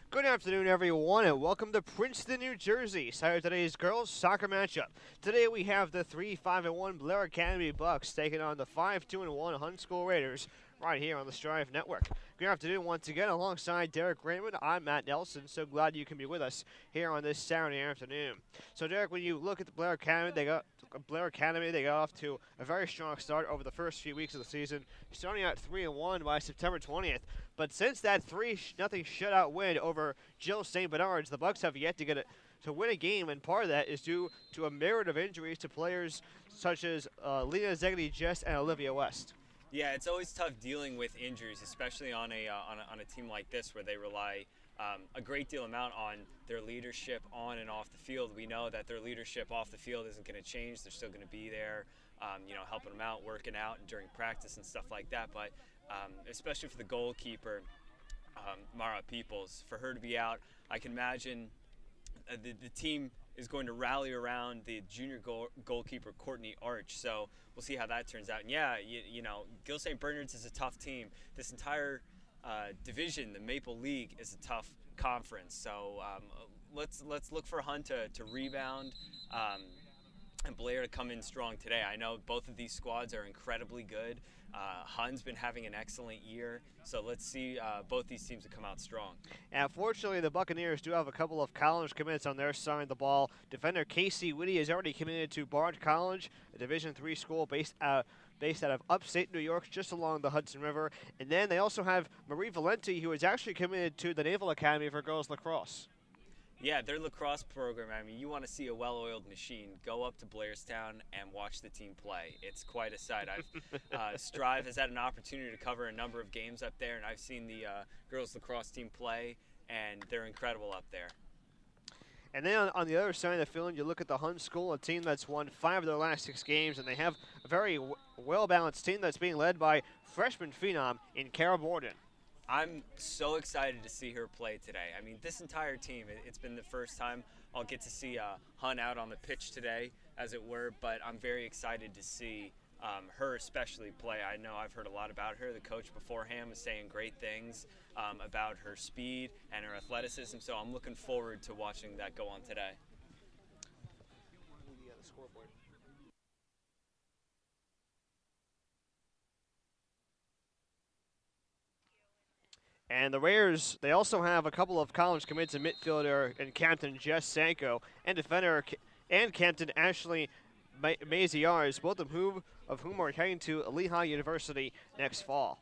Good afternoon, everyone, and welcome to Princeton, New Jersey. Side of today's girls soccer matchup. Today we have the 3-5-1 Blair Academy Bucks taking on the 5-2-1 Hunt School Raiders right here on the Strive Network. Good afternoon once again. Alongside Derek Raymond, I'm Matt Nelson. So glad you can be with us here on this Saturday afternoon. So, Derek, when you look at the Blair Academy, they got off to a very strong start over the first few weeks of the season, starting at 3-1 by September 20th. But since that 3-0 shutout win over Jill St. Bernard's, the Bucks have yet to win a game, and part of that is due to a myriad of injuries to players such as Lena Zegedy-Jess and Olivia West. Yeah, it's always tough dealing with injuries, especially on a team like this where they rely a great deal amount on their leadership on and off the field. We know that their leadership off the field isn't going to change. They're still going to be there, helping them out, working out, and during practice and stuff like that. But especially for the goalkeeper, Mara Peoples, for her to be out, I can imagine the team is going to rally around the junior goalkeeper Courtney Arch. So we'll see how that turns out. And yeah, Gil St. Bernard's is a tough team. This entire division, the Maple League, is a tough conference. So let's look for Hunt to rebound and Blair to come in strong today. I know both of these squads are incredibly good. Hun's been having an excellent year, so let's see both these teams to come out strong. And fortunately, the Buccaneers do have a couple of college commits on their side of the ball. Defender Casey Whitty is already committed to Bard College, a Division III school based out of upstate New York, just along the Hudson River. And then they also have Marie Valenti, who is actually committed to the Naval Academy for girls lacrosse. Yeah, their lacrosse program, I mean, you want to see a well-oiled machine, go up to Blairstown and watch the team play. It's quite a sight. Strive has had an opportunity to cover a number of games up there, and I've seen the girls lacrosse team play, and they're incredible up there. And then on the other side of the field, you look at the Hunt School, a team that's won 5 of their last 6 games, and they have a very well-balanced team that's being led by freshman phenom in Kara Borden. I'm so excited to see her play today. I mean, this entire team, it's been the first time I'll get to see Hunt out on the pitch today, as it were, but I'm very excited to see her especially play. I know I've heard a lot about her. The coach beforehand was saying great things about her speed and her athleticism, so I'm looking forward to watching that go on today. And the Raiders, they also have a couple of college commits in midfielder and captain Jess Sanko and defender and captain Ashley Maziarz, both of whom are heading to Lehigh University next fall.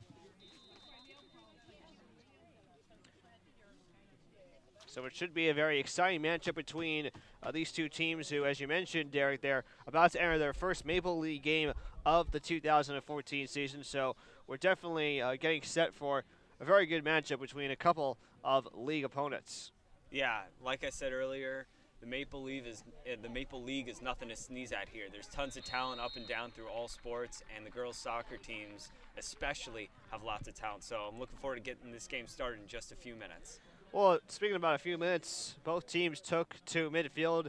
So it should be a very exciting matchup between these two teams who, as you mentioned, Derek, they're about to enter their first Maple League game of the 2014 season. So we're definitely getting set for a very good matchup between a couple of league opponents. Yeah, like I said earlier, the Maple League is nothing to sneeze at here. There's tons of talent up and down through all sports, and the girls soccer teams especially have lots of talent. So I'm looking forward to getting this game started in just a few minutes. Well, speaking about a few minutes, both teams took to midfield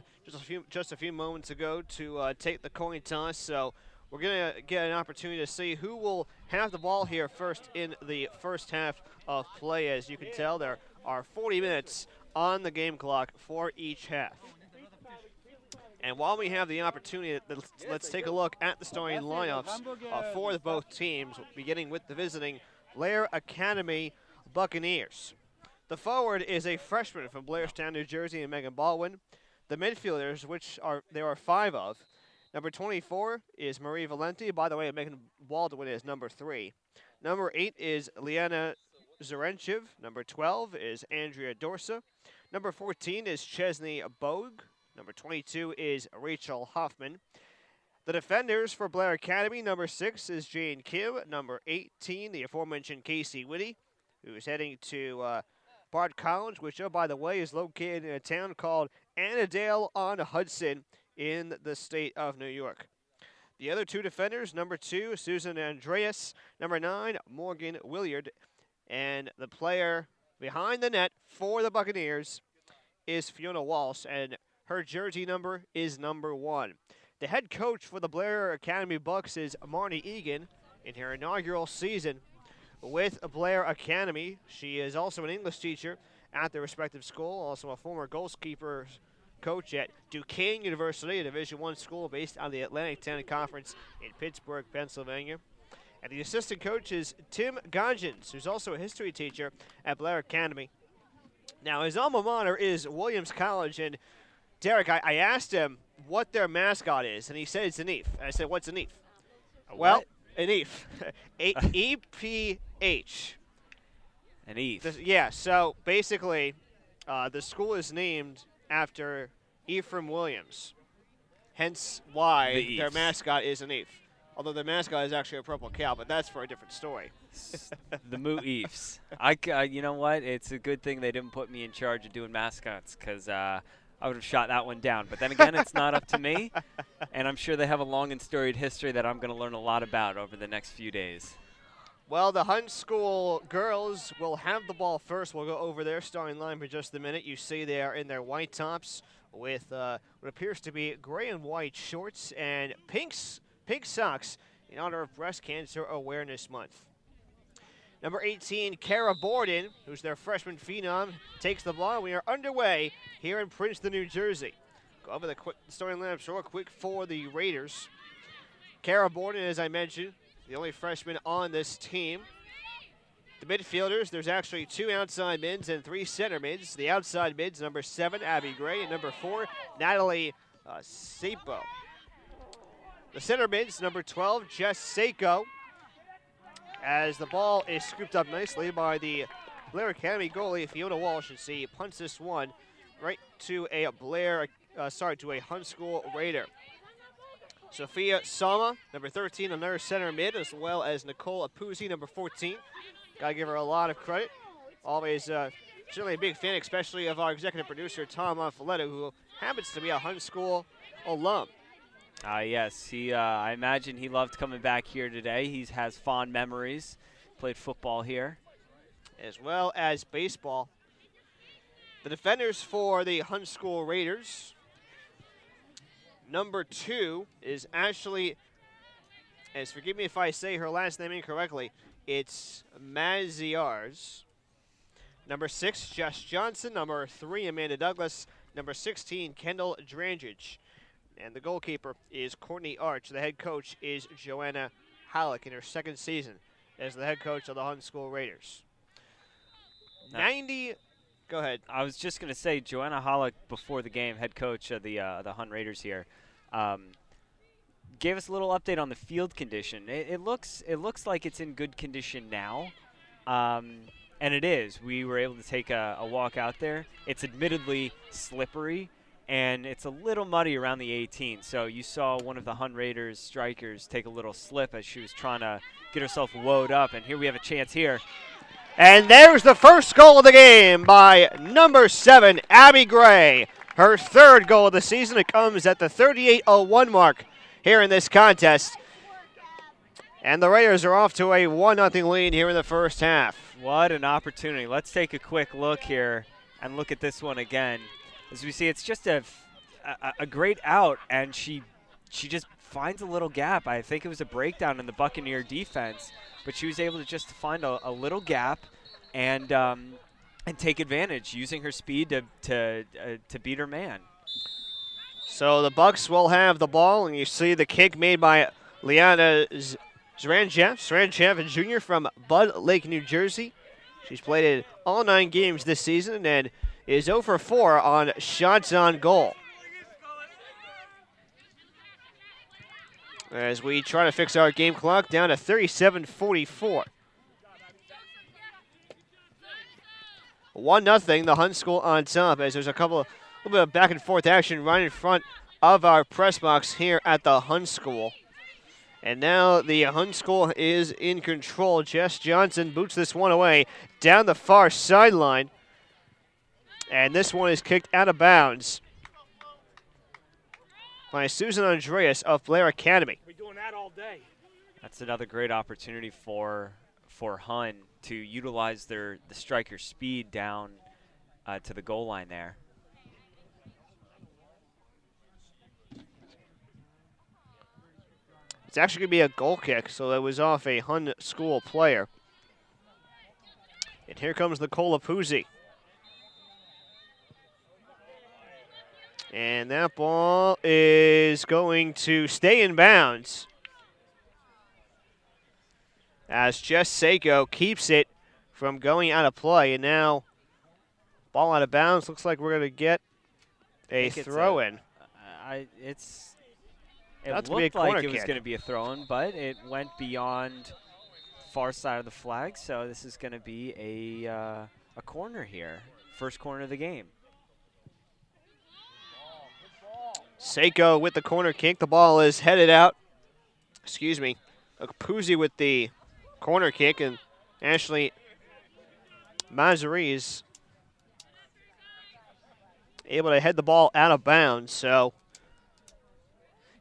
just a few moments ago to take the coin toss. So we're gonna get an opportunity to see who will have the ball here first in the first half of play. As you can tell, there are 40 minutes on the game clock for each half. And while we have the opportunity, let's take a look at the starting lineups for both teams, beginning with the visiting Blair Academy Buccaneers. The forward is a freshman from Blairstown, New Jersey, and Megan Baldwin. The midfielders, which there are 5 of. Number 24 is Marie Valenti. By the way, Megan Baldwin is number 3. Number 8 is Liana Zarenchev. Number 12 is Andrea Dorsa. Number 14 is Chesney Bogue. Number 22 is Rachel Hoffman. The defenders for Blair Academy, number 6 is Jane Kim. Number 18, the aforementioned Casey Whitty, who is heading to Bard College, which, oh, by the way, is located in a town called Annandale-on-Hudson in the state of New York. The other 2 defenders, number 2, Susan Andreas. Number 9, Morgan Williard. And the player behind the net for the Buccaneers is Fiona Walsh, and her jersey number is number 1. The head coach for the Blair Academy Bucks is Marnie Egan in her inaugural season with Blair Academy. She is also an English teacher at their respective school, also a former goalkeeper coach at Duquesne University, a Division I school based on the Atlantic 10 Conference in Pittsburgh, Pennsylvania. And the assistant coach is Tim Gonjans, who's also a history teacher at Blair Academy. Now, his alma mater is Williams College, and Derek, I asked him what their mascot is, and he said it's an EEF. And I said, what's an EEF? Well, an EEF. E-P-H. An EEF. Yeah, so basically, the school is named after Ephraim Williams, hence why their mascot is an EEF. Although their mascot is actually a purple cow, but that's for a different story. The Moo EEFs. You know what? It's a good thing they didn't put me in charge of doing mascots, because I would have shot that one down. But then again, it's not up to me, and I'm sure they have a long and storied history that I'm going to learn a lot about over the next few days. Well, the Hunt School girls will have the ball first. We'll go over their starting line for just a minute. You see they are in their white tops with what appears to be gray and white shorts and pink socks in honor of Breast Cancer Awareness Month. Number 18, Kara Borden, who's their freshman phenom, takes the ball. We are underway here in Princeton, New Jersey. Go over the quick starting lineup real quick for the Raiders. Kara Borden, as I mentioned, the only freshman on this team. The midfielders, there's actually 2 outside mids and 3 center mids. The outside mids, number 7, Abby Gray, and number 4, Natalie Sapo. The center mids, number 12, Jess Seiko. As the ball is scooped up nicely by the Blair Academy goalie, Fiona Walsh, and she punts this one right to a to a Hunt School Raider. Sophia Sama, number 13, another center mid, as well as Nicole Apuzzi, number 14. Gotta give her a lot of credit. Always certainly a big fan, especially of our executive producer, Tom Monfoletto, who happens to be a Hunt School alum. Yes, I imagine he loved coming back here today. He has fond memories. Played football here. As well as baseball. The defenders for the Hunt School Raiders. Number 2 is Ashley, and forgive me if I say her last name incorrectly, it's Maziars. Number 6, Jess Johnson. Number 3, Amanda Douglas. Number 16, Kendall Drandridge. And the goalkeeper is Courtney Arch. The head coach is Joanna Halleck in her second season as the head coach of the Hunt School Raiders. Go ahead. I was just going to say, Joanna Halleck, before the game, head coach of the Hunt Raiders here, gave us a little update on the field condition. It looks like it's in good condition now, and it is. We were able to take a walk out there. It's admittedly slippery, and it's a little muddy around the 18. So you saw one of the Hunt Raiders strikers take a little slip as she was trying to get herself woed up, and here we have a chance here. And there's the first goal of the game by number 7, Abby Gray. Her third goal of the season. It comes at the 38:01 mark here in this contest. And the Raiders are off to a 1-0 lead here in the first half. What an opportunity. Let's take a quick look here And look at this one again. As we see, it's just a great out, and she just finds a little gap. I think it was a breakdown in the Buccaneer defense, but she was able to just find a little gap and take advantage, using her speed to beat her man. So the Bucks will have the ball, and you see the kick made by Liana Zranchev Jr. from Bud Lake, New Jersey. She's played in all 9 games this season and is 0 for 4 on shots on goal. As we try to fix our game clock down to 37:44. 1-0, the Hun School on top, as there's a little bit of back and forth action right in front of our press box here at the Hun School. And now the Hun School is in control. Jess Johnson boots this one away down the far sideline. And this one is kicked out of bounds by Susan Andreas of Blair Academy. We're doing that all day. That's another great opportunity for Hun to utilize the striker speed down to the goal line there. It's actually going to be a goal kick, so that was off a Hun School player. And here comes Nicola Puzzi. And that ball is going to stay in bounds, as Jess Seiko keeps it from going out of play. And now, ball out of bounds. Looks like we're going to get a throw-in. It looked like it was going to be a throw-in, but it went beyond far side of the flag, so this is going to be a corner here. First corner of the game. Seiko with the corner kick. The ball is headed out. Excuse me. Puzzi with the corner kick, and Ashley Mazariz able to head the ball out of bounds, so...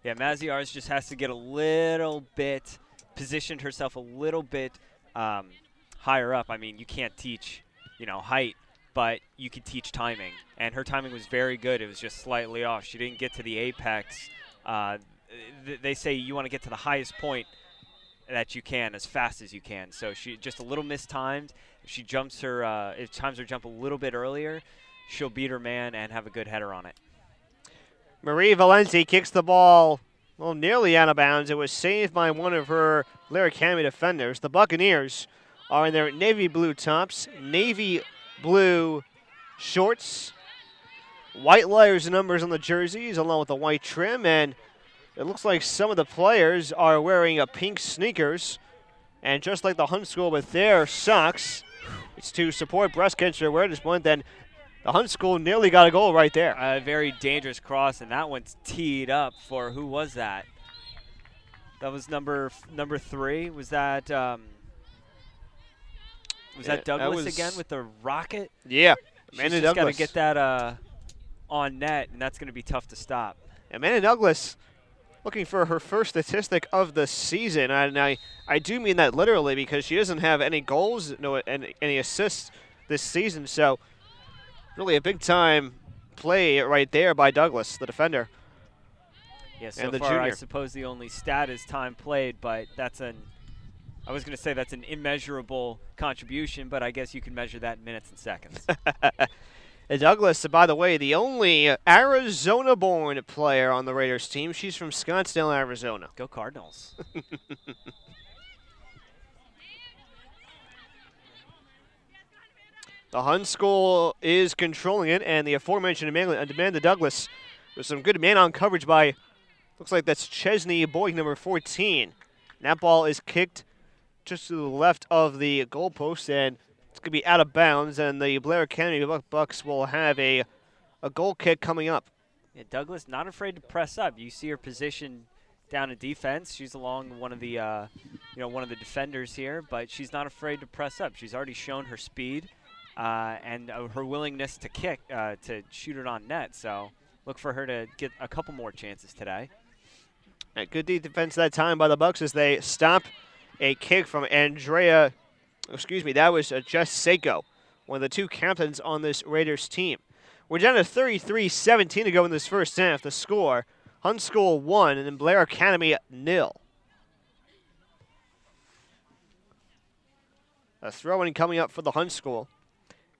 Yeah, Maziarz just has to get a little bit, positioned herself a little bit higher up. I mean, you can't teach, height, but you can teach timing. And her timing was very good. It was just slightly off. She didn't get to the apex. They say you want to get to the highest point that you can as fast as you can. So she just a little mistimed. If she jumps her, if times her jump a little bit earlier, she'll beat her man and have a good header on it. Marie Valenti kicks the ball, nearly out of bounds. It was saved by one of her Blair Academy defenders. The Buccaneers are in their navy blue tops, navy blue shorts, white letters and numbers on the jerseys, along with the white trim, and it looks like some of the players are wearing pink sneakers. And just like the Hun School with their socks, it's to support Breast Cancer Awareness Month. And the Hun School nearly got a goal right there. A very dangerous cross, and that one's teed up for, who was that? That was number 3. Was that that Douglas again with the rocket? Yeah, Amanda Douglas. She's got to get that on net, and that's going to be tough to stop. Amanda Douglas looking for her first statistic of the season, and I do mean that literally, because she doesn't have any goals, any assists this season, so really a big-time play right there by Douglas, the defender. Yeah, so far junior. I suppose the only stat is time played, but I was going to say that's an immeasurable contribution, but I guess you can measure that in minutes and seconds. And Douglas, by the way, the only Arizona-born player on the Raiders team. She's from Scottsdale, Arizona. Go Cardinals. The Hun School is controlling it, and the aforementioned Amanda Douglas with some good man-on coverage by, looks like that's Chesney Boyd, number 14. And that ball is kicked just to the left of the goalpost, and it's going to be out of bounds, and the Blair Academy Bucks will have a goal kick coming up. Yeah, Douglas not afraid to press up. You see her position down in defense. She's along one of the one of the defenders here, but she's not afraid to press up. She's already shown her speed. And her willingness to kick, to shoot it on net. So look for her to get a couple more chances today. A good defense that time by the Bucks as they stop a kick from that was Jess Seiko one of the two captains on this Raiders team. We're down to 33-17 to go in this first half. The score, Hun School 1 and then Blair Academy 0. A throw-in coming up for the Hun School.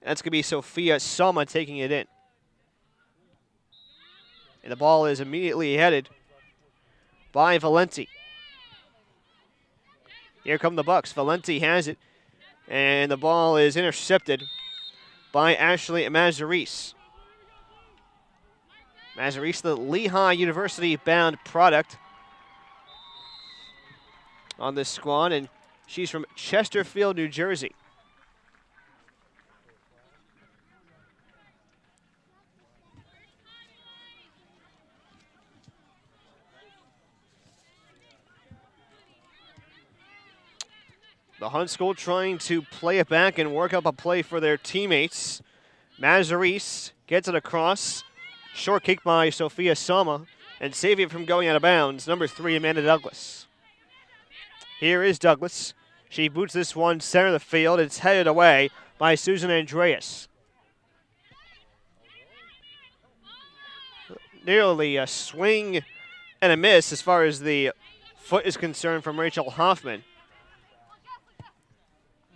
That's going to be Sophia Sama taking it in. And the ball is immediately headed by Valenti. Here come the Bucks. Valenti has it. And the ball is intercepted by Ashley Mazaris. Mazaris, the Lehigh University-bound product on this squad, and she's from Chesterfield, New Jersey. The Hun School trying to play it back and work up a play for their teammates. Mazaris gets it across. Short kick by Sophia Sama and saving it from going out of bounds. Number 3, Amanda Douglas. Here is Douglas. She boots this one center of the field. It's headed away by Susan Andreas. Nearly a swing and a miss as far as the foot is concerned from Rachel Hoffman.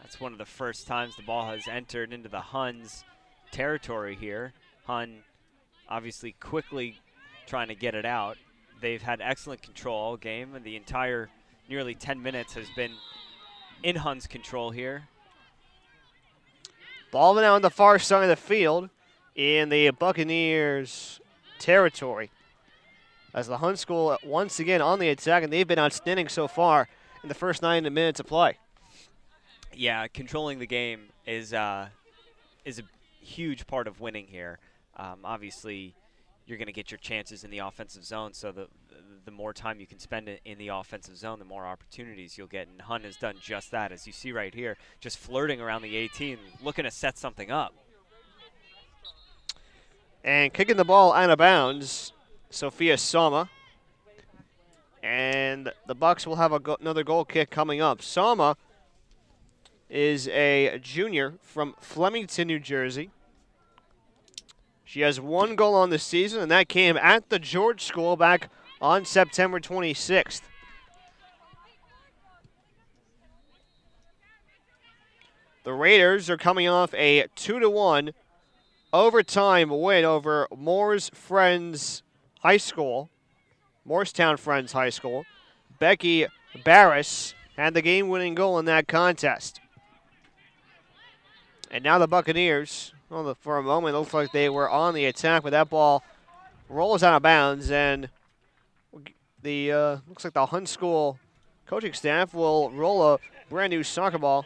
That's one of the first times the ball has entered into the Huns' territory here. Hun obviously quickly trying to get it out. They've had excellent control all game, and the entire nearly 10 minutes has been in Hun's control here. Ball now on the far side of the field in the Buccaneers' territory. As the Hun School once again on the attack, and they've been outstanding so far in the first 9 minutes of play. Yeah, controlling the game is a huge part of winning here. Obviously, you're going to get your chances in the offensive zone, so the more time you can spend in the offensive zone, the more opportunities you'll get. And Hun has done just that, as you see right here, just flirting around the 18, looking to set something up. And kicking the ball out of bounds, Sophia Sama. And the Bucks will have another goal kick coming up. Sama is a junior from Flemington, New Jersey. She has 1 goal on the season, and that came at the George School back on September 26th. The Raiders are coming off a 2-1 overtime win over Moorestown Friends High School. Becky Barris had the game-winning goal in that contest. And now the Buccaneers, well, for a moment, it looks like they were on the attack, but that ball rolls out of bounds, and the looks like the Hun School coaching staff will roll a brand new soccer ball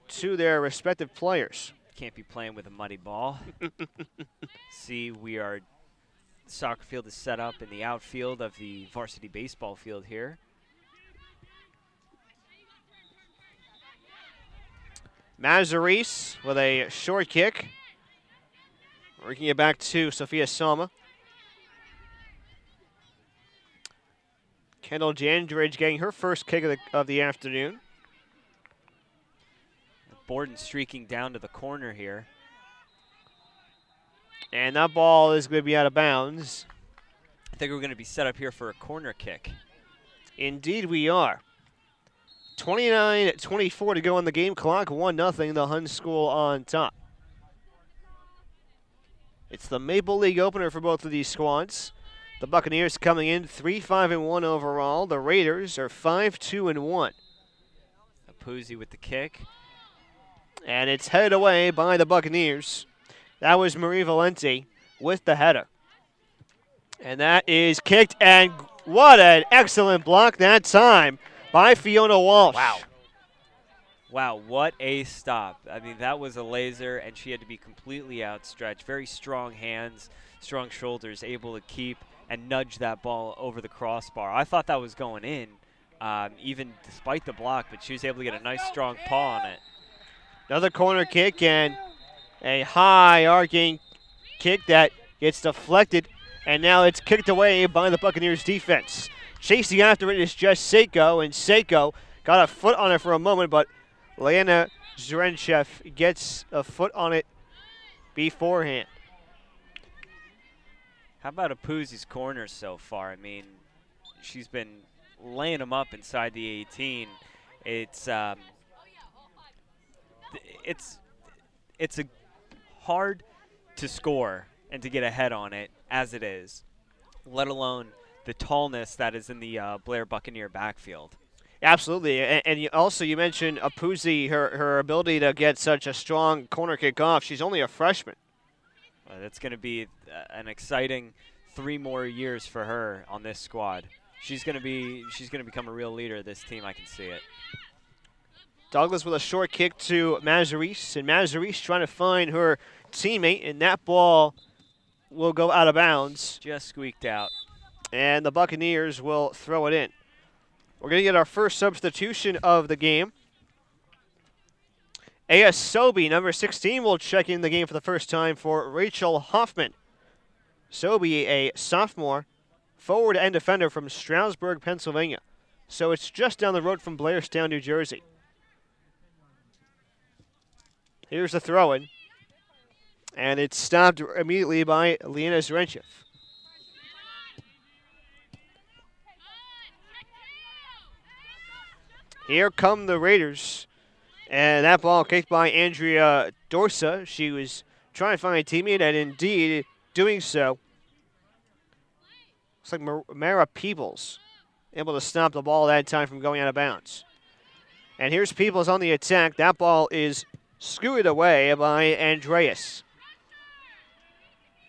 to their respective players. Can't be playing with a muddy ball. See, the soccer field is set up in the outfield of the varsity baseball field here. Mazaris with a short kick. Working it back to Sophia Sama. Kendall Jandridge getting her first kick of the afternoon. Borden streaking down to the corner here. And that ball is going to be out of bounds. I think we're going to be set up here for a corner kick. Indeed we are. 29-24 to go on the game clock. 1-0, the Hun School on top. It's the Maple League opener for both of these squads. The Buccaneers coming in 3-5-1 overall. The Raiders are 5-2-1. Apuzzi with the kick. And it's headed away by the Buccaneers. That was Marie Valenti with the header. And that is kicked, and what an excellent block that time by Fiona Walsh. Wow, what a stop. I mean, that was a laser, and she had to be completely outstretched. Very strong hands, strong shoulders, able to keep and nudge that ball over the crossbar. I thought that was going in, even despite the block, but she was able to get a nice strong paw on it. Another corner kick and a high arcing kick that gets deflected, and now it's kicked away by the Buccaneers defense. Chasing after it is just Seiko, and Seiko got a foot on it for a moment, but Lena Zrenchev gets a foot on it beforehand. How about Apuzzi's corners so far? I mean, she's been laying them up inside the 18. It's a hard to score and to get ahead on it as it is, let alone the tallness that is in the Blair Buccaneer backfield. Absolutely, and you mentioned Apuzzi, her ability to get such a strong corner kick off. She's only a freshman. That's going to be an exciting 3 more years for her on this squad. She's going to become a real leader of this team. I can see it. Douglas with a short kick to Mazaris, and Mazaris trying to find her teammate, and that ball will go out of bounds. Just squeaked out. And the Buccaneers will throw it in. We're going to get our first substitution of the game. A.S. Sobey, number 16, will check in the game for the first time for Rachel Hoffman. Sobey, a sophomore, forward and defender from Stroudsburg, Pennsylvania. So it's just down the road from Blairstown, New Jersey. Here's the throw-in. And it's stopped immediately by Lena Zrenchev. Here come the Raiders. And that ball kicked by Andrea Dorsa. She was trying to find a teammate, and indeed doing so. Looks like Mara Peebles able to stop the ball that time from going out of bounds. And here's Peebles on the attack. That ball is scooted away by Andreas.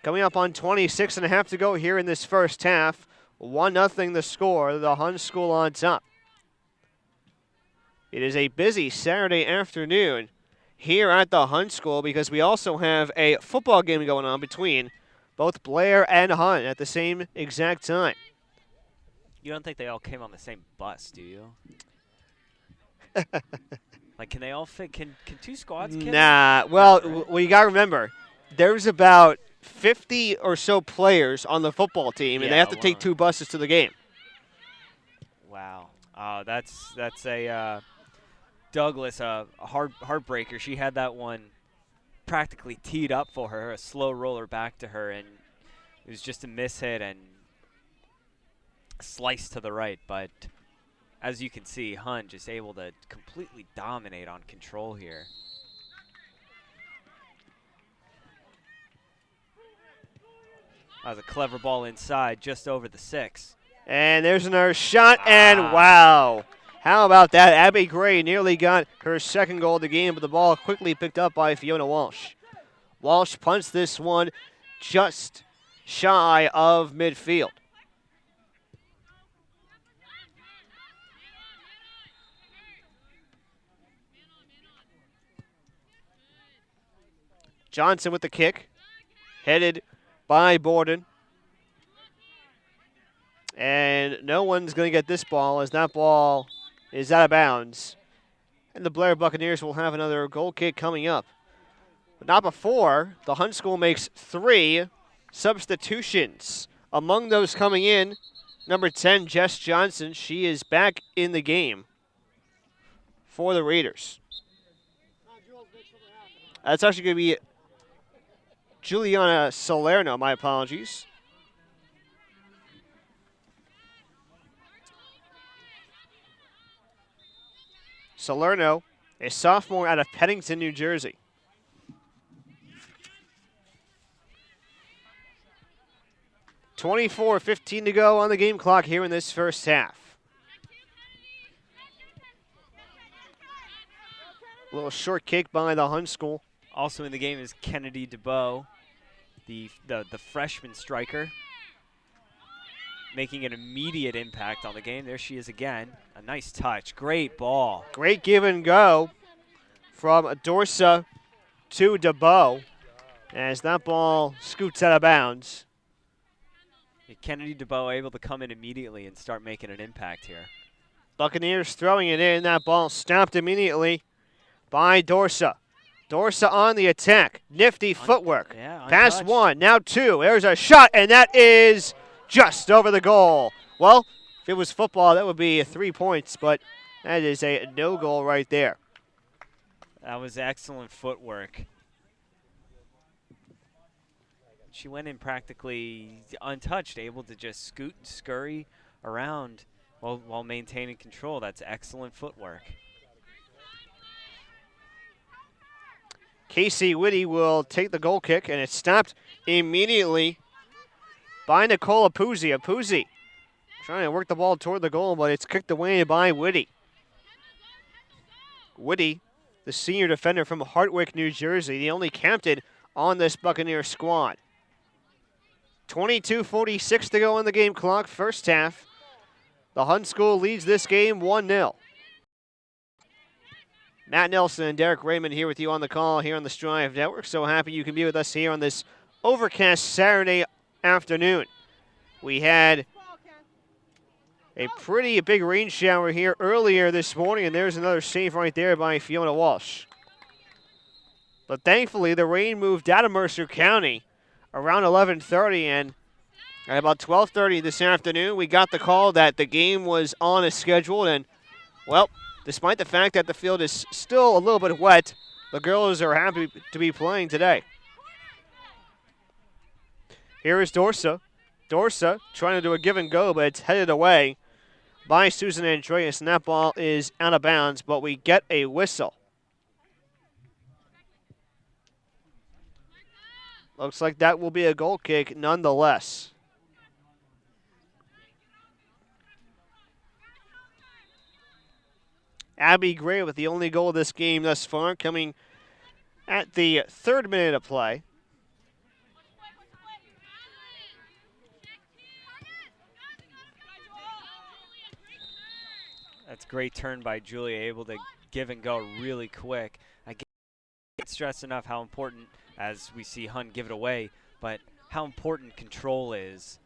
Coming up on 26.5 to go here in this first half. 1-0 the score. The Hun School on top. It is a busy Saturday afternoon here at the Hun School because we also have a football game going on between both Blair and Hun at the same exact time. You don't think they all came on the same bus, do you? Like, can they all fit? Can 2 squads? Nah. Well, you got to remember, there's about 50 or so players on the football team, and they have to take 2 buses to the game. Wow. That's a Douglas, a heartbreaker. She had that one practically teed up for her, a slow roller back to her, and it was just a mishit and slice to the right. But as you can see, Hun just able to completely dominate on control here. That was a clever ball inside, just over the 6. And there's another shot, and wow. How about that? Abby Gray nearly got her second goal of the game, but the ball quickly picked up by Fiona Walsh. Walsh punts this one just shy of midfield. Johnson with the kick, headed by Borden. And no one's going to get this ball as that ball is out of bounds. And the Blair Buccaneers will have another goal kick coming up. But not before the Hun School makes 3 substitutions. Among those coming in, number 10, Jess Johnson. She is back in the game for the Raiders. That's actually going to be Juliana Salerno, my apologies. Salerno, a sophomore out of Pennington, New Jersey. .24:15 to go on the game clock here in this first half. A little short kick by the Hun School. Also in the game is Kennedy DeBow, the freshman striker, making an immediate impact on the game. There she is again. A nice touch. Great ball. Great give and go from Dorsa to DeBow as that ball scoots out of bounds. Kennedy DeBow able to come in immediately and start making an impact here. Buccaneers throwing it in. That ball stopped immediately by Dorsa. Dorsa on the attack. Nifty footwork. Pass 1, now 2. There's a shot, and that is just over the goal. Well, if it was football, that would be 3 points, but that is a no goal right there. That was excellent footwork. She went in practically untouched, able to just scoot and scurry around while maintaining control. That's excellent footwork. Casey Whitty will take the goal kick, and it's stopped immediately by Nicola Puzzi. Puzzi trying to work the ball toward the goal, but it's kicked away by Whitty. Whitty, the senior defender from Hartwick, New Jersey, the only captain on this Buccaneer squad. 22:46 to go on the game clock, first half. The Hun School leads this game 1-0. Matt Nelson and Derek Raymond here with you on the call here on the Strive Network. So happy you can be with us here on this overcast Saturday afternoon. We had a pretty big rain shower here earlier this morning, and there's another save right there by Fiona Walsh. But thankfully, the rain moved out of Mercer County around 11:30, and at about 12:30 this afternoon, we got the call that the game was on as scheduled, and, well, despite the fact that the field is still a little bit wet, the girls are happy to be playing today. Here is Dorsa. Dorsa trying to do a give and go, but it's headed away by Susan Andreas, and that ball is out of bounds, but we get a whistle. Looks like that will be a goal kick nonetheless. Abby Gray with the only goal of this game thus far, coming at the 3rd minute of play. That's a great turn by Julia, able to give and go really quick. I can't stress enough how important, as we see Hun give it away, but how important control is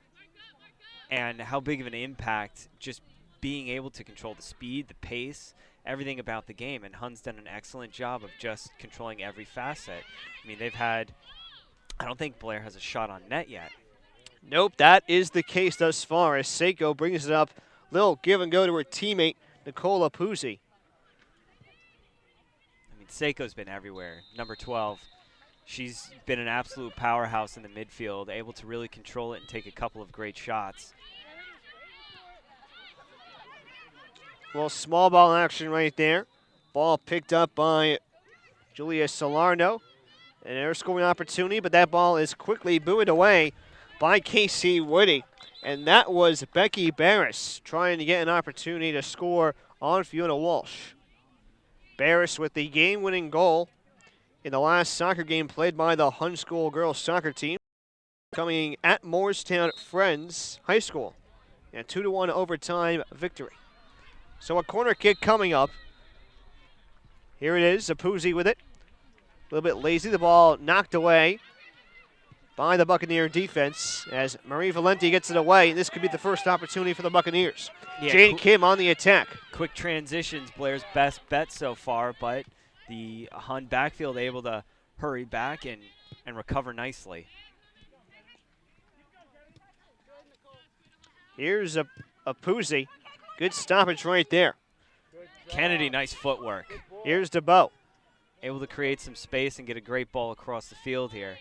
and how big of an impact just being able to control the speed, the pace, everything about the game. And Hun's done an excellent job of just controlling every facet. I mean, they've had, I don't think Blair has a shot on net yet. Nope, that is the case thus far as Seiko brings it up. Little give and go to her teammate, Nicola Puzzi. I mean, Seiko's been everywhere. Number 12. She's been an absolute powerhouse in the midfield, able to really control it and take a couple of great shots. Well, small ball action right there. Ball picked up by Julia Salerno. And their scoring opportunity, but that ball is quickly buoyed away by Casey Whitty. And that was Becky Barris trying to get an opportunity to score on Fiona Walsh. Barris with the game-winning goal in the last soccer game played by the Hun School girls soccer team, coming at Moorestown Friends High School. And a 2-1 overtime victory. So a corner kick coming up. Here it is, Zapuzzi with it. A little bit lazy, the ball knocked away by the Buccaneer defense as Marie Valenti gets it away. This could be the first opportunity for the Buccaneers. Yeah, Jane Kim on the attack. Quick transitions, Blair's best bet so far, but the Hun backfield able to hurry back and recover nicely. Here's a Puzzi. Good stoppage right there. Kennedy, nice footwork. Here's DeBow. Able to create some space and get a great ball across the field here.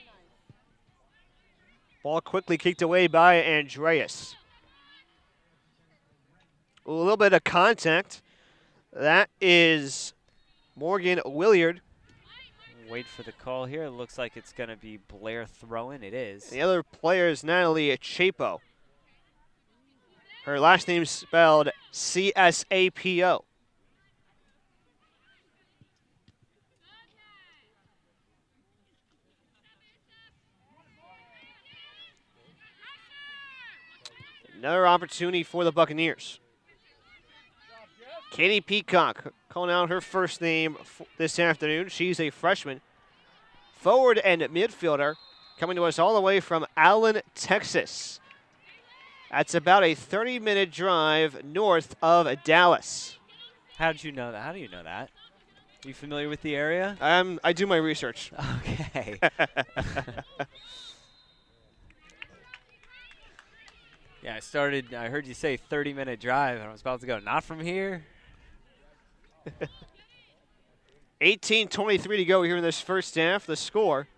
Ball quickly kicked away by Andreas. A little bit of contact. That is Morgan Williard. Wait for the call here. It looks like it's going to be Blair throwing. It is. The other player is Natalie Chapo. Her last name spelled C-S-A-P-O. Another opportunity for the Buccaneers. Katie Peacock calling out her first name this afternoon. She's a freshman. Forward and midfielder coming to us all the way from Allen, Texas. That's about a 30-minute drive north of Dallas. How did you know that? How do you know that? Are you familiar with the area? I do my research. Okay. Yeah, I heard you say 30-minute drive, and I was about to go, not from here? 18:23 to go here in this first half. The score,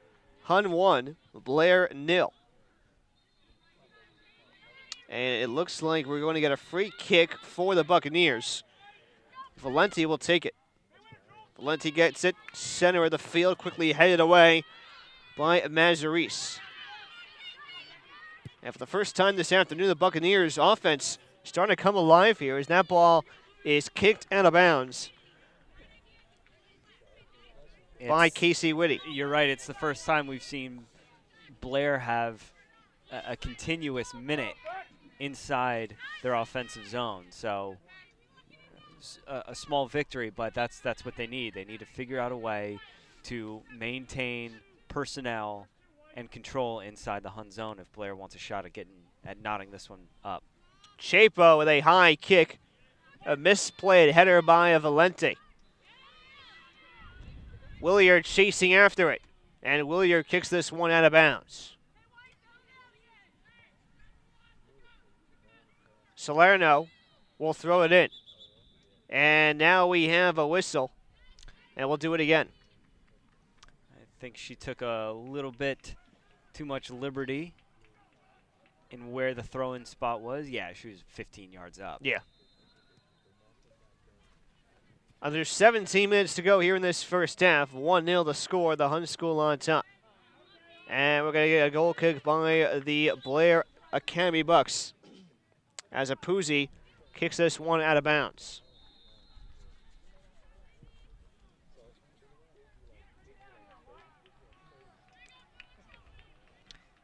Hun 1, Blair 0. And it looks like we're going to get a free kick for the Buccaneers. Valenti will take it. Valenti gets it, center of the field, quickly headed away by Mazaris. And for the first time this afternoon, the Buccaneers offense starting to come alive here as that ball is kicked out of bounds by Casey Whitty. You're right. It's the first time we've seen Blair have a continuous minute inside their offensive zone. So a small victory, but that's what they need. They need to figure out a way to maintain personnel and control inside the Hun zone if Blair wants a shot at knotting this one up. Chapo with a high kick, a misplayed header by Valenti. Williard chasing after it, and Williard kicks this one out of bounds. Salerno will throw it in. And now we have a whistle, and we'll do it again. I think she took a little bit too much liberty in where the throw-in spot was. Yeah, she was 15 yards up. Yeah. Under 17 minutes to go here in this first half. 1-0 the score, the Hun School on top. And we're going to get a goal kick by the Blair Academy Bucks as Apuzzi kicks this one out of bounds.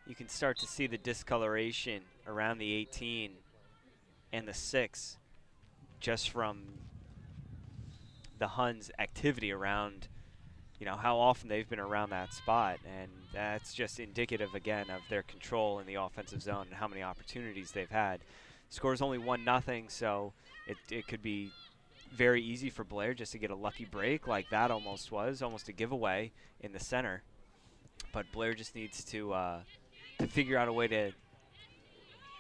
You can start to see the discoloration around the 18 and the 6 just from the Huns' activity around, how often they've been around that spot. And that's just indicative, again, of their control in the offensive zone and how many opportunities they've had. Score's only 1-0, so it could be very easy for Blair just to get a lucky break like that almost a giveaway in the center. But Blair just needs to figure out a way to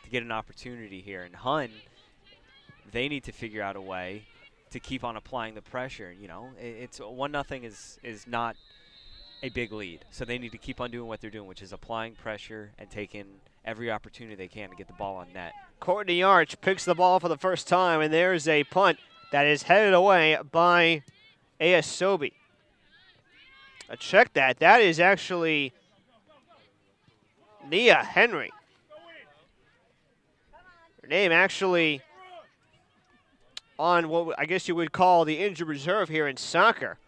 get an opportunity here. And Hun, they need to figure out a way to keep on applying the pressure. It's 1-0 is not a big lead, so they need to keep on doing what they're doing, which is applying pressure and taking every opportunity they can to get the ball on net. Courtney Arch picks the ball for the first time, and there's a punt that is headed away by Ayasobi. Check that. That is actually Nia Henry. Her name actually on what I guess you would call the injured reserve here in soccer.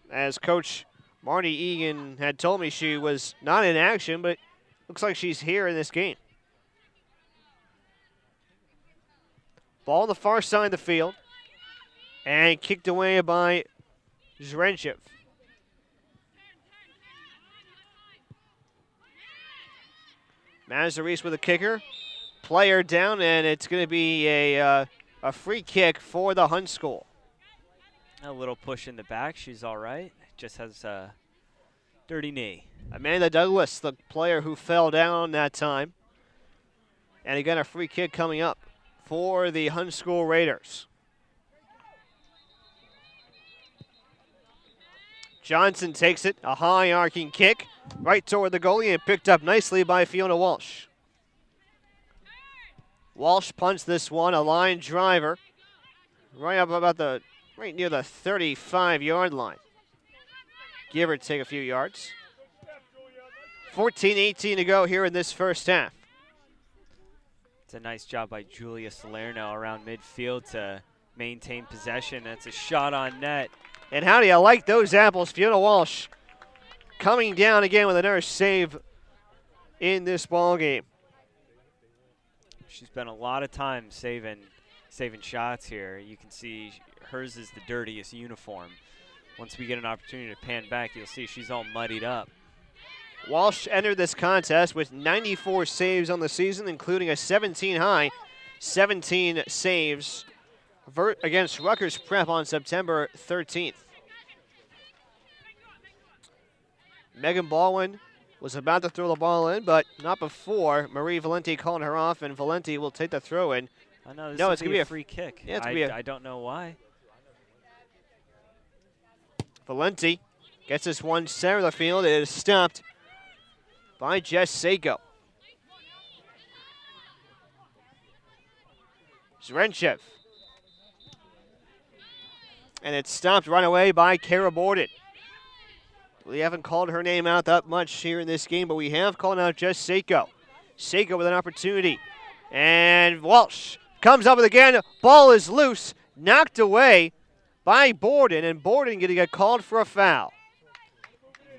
As Coach Marty Egan had told me, she was not in action, but looks like she's here in this game. Ball on the far side of the field, and kicked away by Zrenchev. Mazaris with a kicker. Player down, and it's going to be a free kick for the Hun School. A little push in the back. She's all right. Just has a dirty knee. Amanda Douglas, the player who fell down that time. And again, a free kick coming up for the Hun School Raiders. Johnson takes it, a high arcing kick right toward the goalie and picked up nicely by Fiona Walsh. Walsh punts this one, a line driver, right up about right near the 35-yard line. Give or take a few yards. 14-18 to go here in this first half. It's a nice job by Julia Salerno around midfield to maintain possession. That's a shot on net. And how do you like those apples? Fiona Walsh coming down again with another save in this ball game. She's spent a lot of time saving shots here. You can see hers is the dirtiest uniform. Once we get an opportunity to pan back, you'll see she's all muddied up. Walsh entered this contest with 94 saves on the season, including a 17 saves against Rutgers Prep on September 13th. Megan Baldwin was about to throw the ball in, but not before Marie Valenti called her off, and Valenti will take the throw in. I know, no, it's going to be a free kick. Yeah, I don't know why. Valenti gets this one center of the field. It is stopped by Jess Seiko. Zrenchev. And it's stopped right away by Kara Borden. We haven't called her name out that much here in this game, but we have called out Jess Seiko. Seiko with an opportunity. And Walsh comes up with it again. Ball is loose, knocked away by Borden, and Borden going to get called for a foul.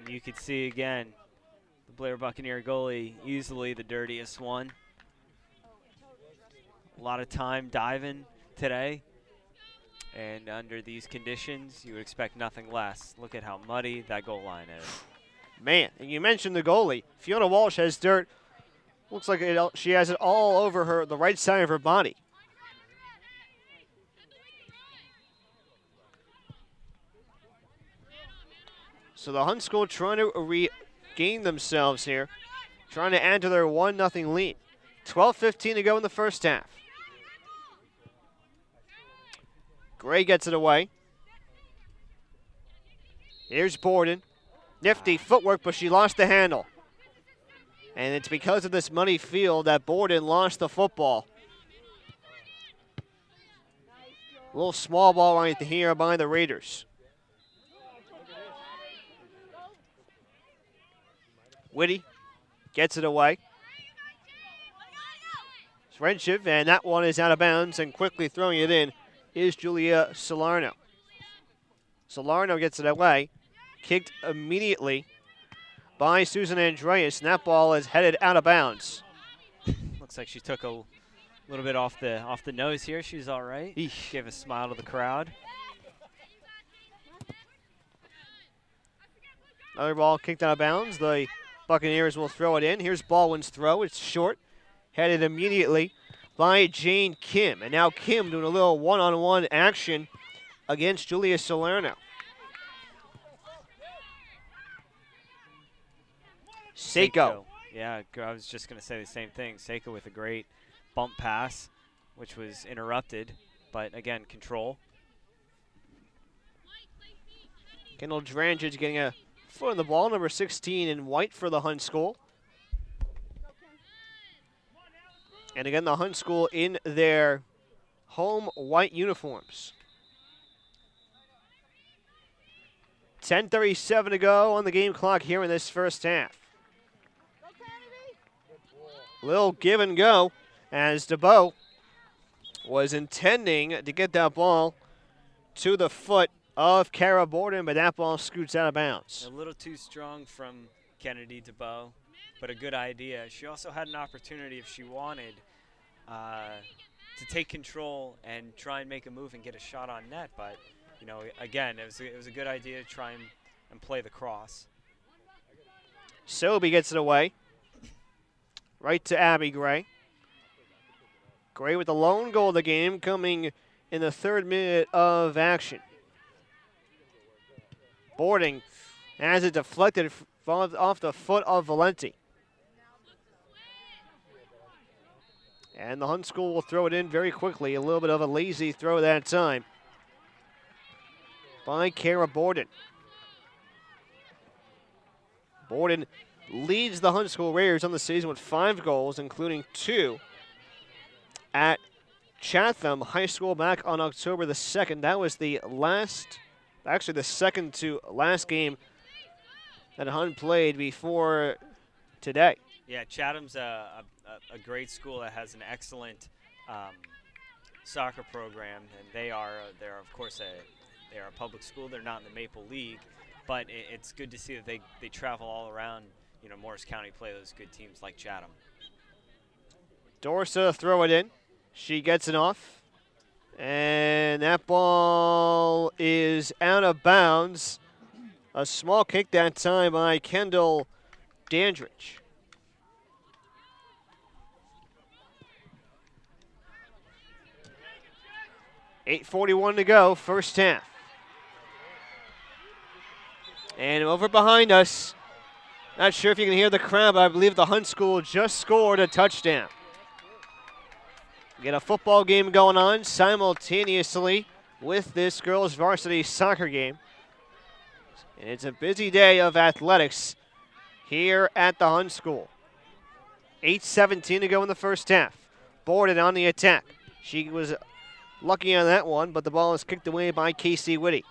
You could see again the Blair Buccaneer goalie, easily the dirtiest one. A lot of time diving today. And under these conditions, you would expect nothing less. Look at how muddy that goal line is. Man, and you mentioned the goalie. Fiona Walsh has dirt. Looks like she has it all over the right side of her body. So the Hunt School trying to regain themselves here, trying to add to their 1-0 lead. 12:15 to go in the first half. Gray gets it away. Here's Borden. Nifty footwork, but she lost the handle. And it's because of this muddy field that Borden lost the football. A little small ball right here by the Raiders. Whitty gets it away. Zrenchev, and that one is out of bounds, and quickly throwing it in is Julia Salerno. Salerno gets it away, kicked immediately by Susan Andreas, and that ball is headed out of bounds. Looks like she took a little bit off the nose here. She's all right. Eesh. Gave a smile to the crowd. Another ball kicked out of bounds. The Buccaneers will throw it in. Here's Baldwin's throw. It's short, headed immediately by Jane Kim. And now Kim doing a little one-on-one action against Julia Salerno. Seiko. Yeah, I was just going to say the same thing. Seiko with a great bump pass, which was interrupted, but again, control. Kendall Drange getting a foot on the ball, number 16 in white for the Hunt School. And again, the Hunt School in their home white uniforms. 10:37 to go on the game clock here in this first half. Little give and go as DeBow was intending to get that ball to the foot of Kara Borden, but that ball scoots out of bounds. A little too strong from Kennedy DeBow, but a good idea. She also had an opportunity if she wanted to take control and try and make a move and get a shot on net, but you know, again, it was a good idea to try and play the cross. Sobey gets it away. Right to Abby Gray. Gray with the lone goal of the game coming in the 3rd minute of action. Borden has it deflected off the foot of Valenti. And the Hunt School will throw it in very quickly. A little bit of a lazy throw that time by Kara Borden. Borden leads the Hunt School Raiders on the season with 5 goals, including 2 at Chatham High School back on October the 2nd. That was the second to last game that Hunt played before today. Yeah, Chatham's a great school that has an excellent soccer program, and they're of course they are a public school. They're not in the Maple League, but it's good to see that they travel all around. You know, Morris County play those good teams like Chatham. Dorsa throw it in. She gets it off. And that ball is out of bounds. A small kick that time by Kendall Dandridge. .8:41 to go, first half. And over behind us, not sure if you can hear the crowd, but I believe the Hunt School just scored a touchdown. Get a football game going on simultaneously with this girls varsity soccer game. And it's a busy day of athletics here at the Hun School. 8:17 to go in the first half. Borden on the attack. She was lucky on that one, but the ball is kicked away by Casey Whitty.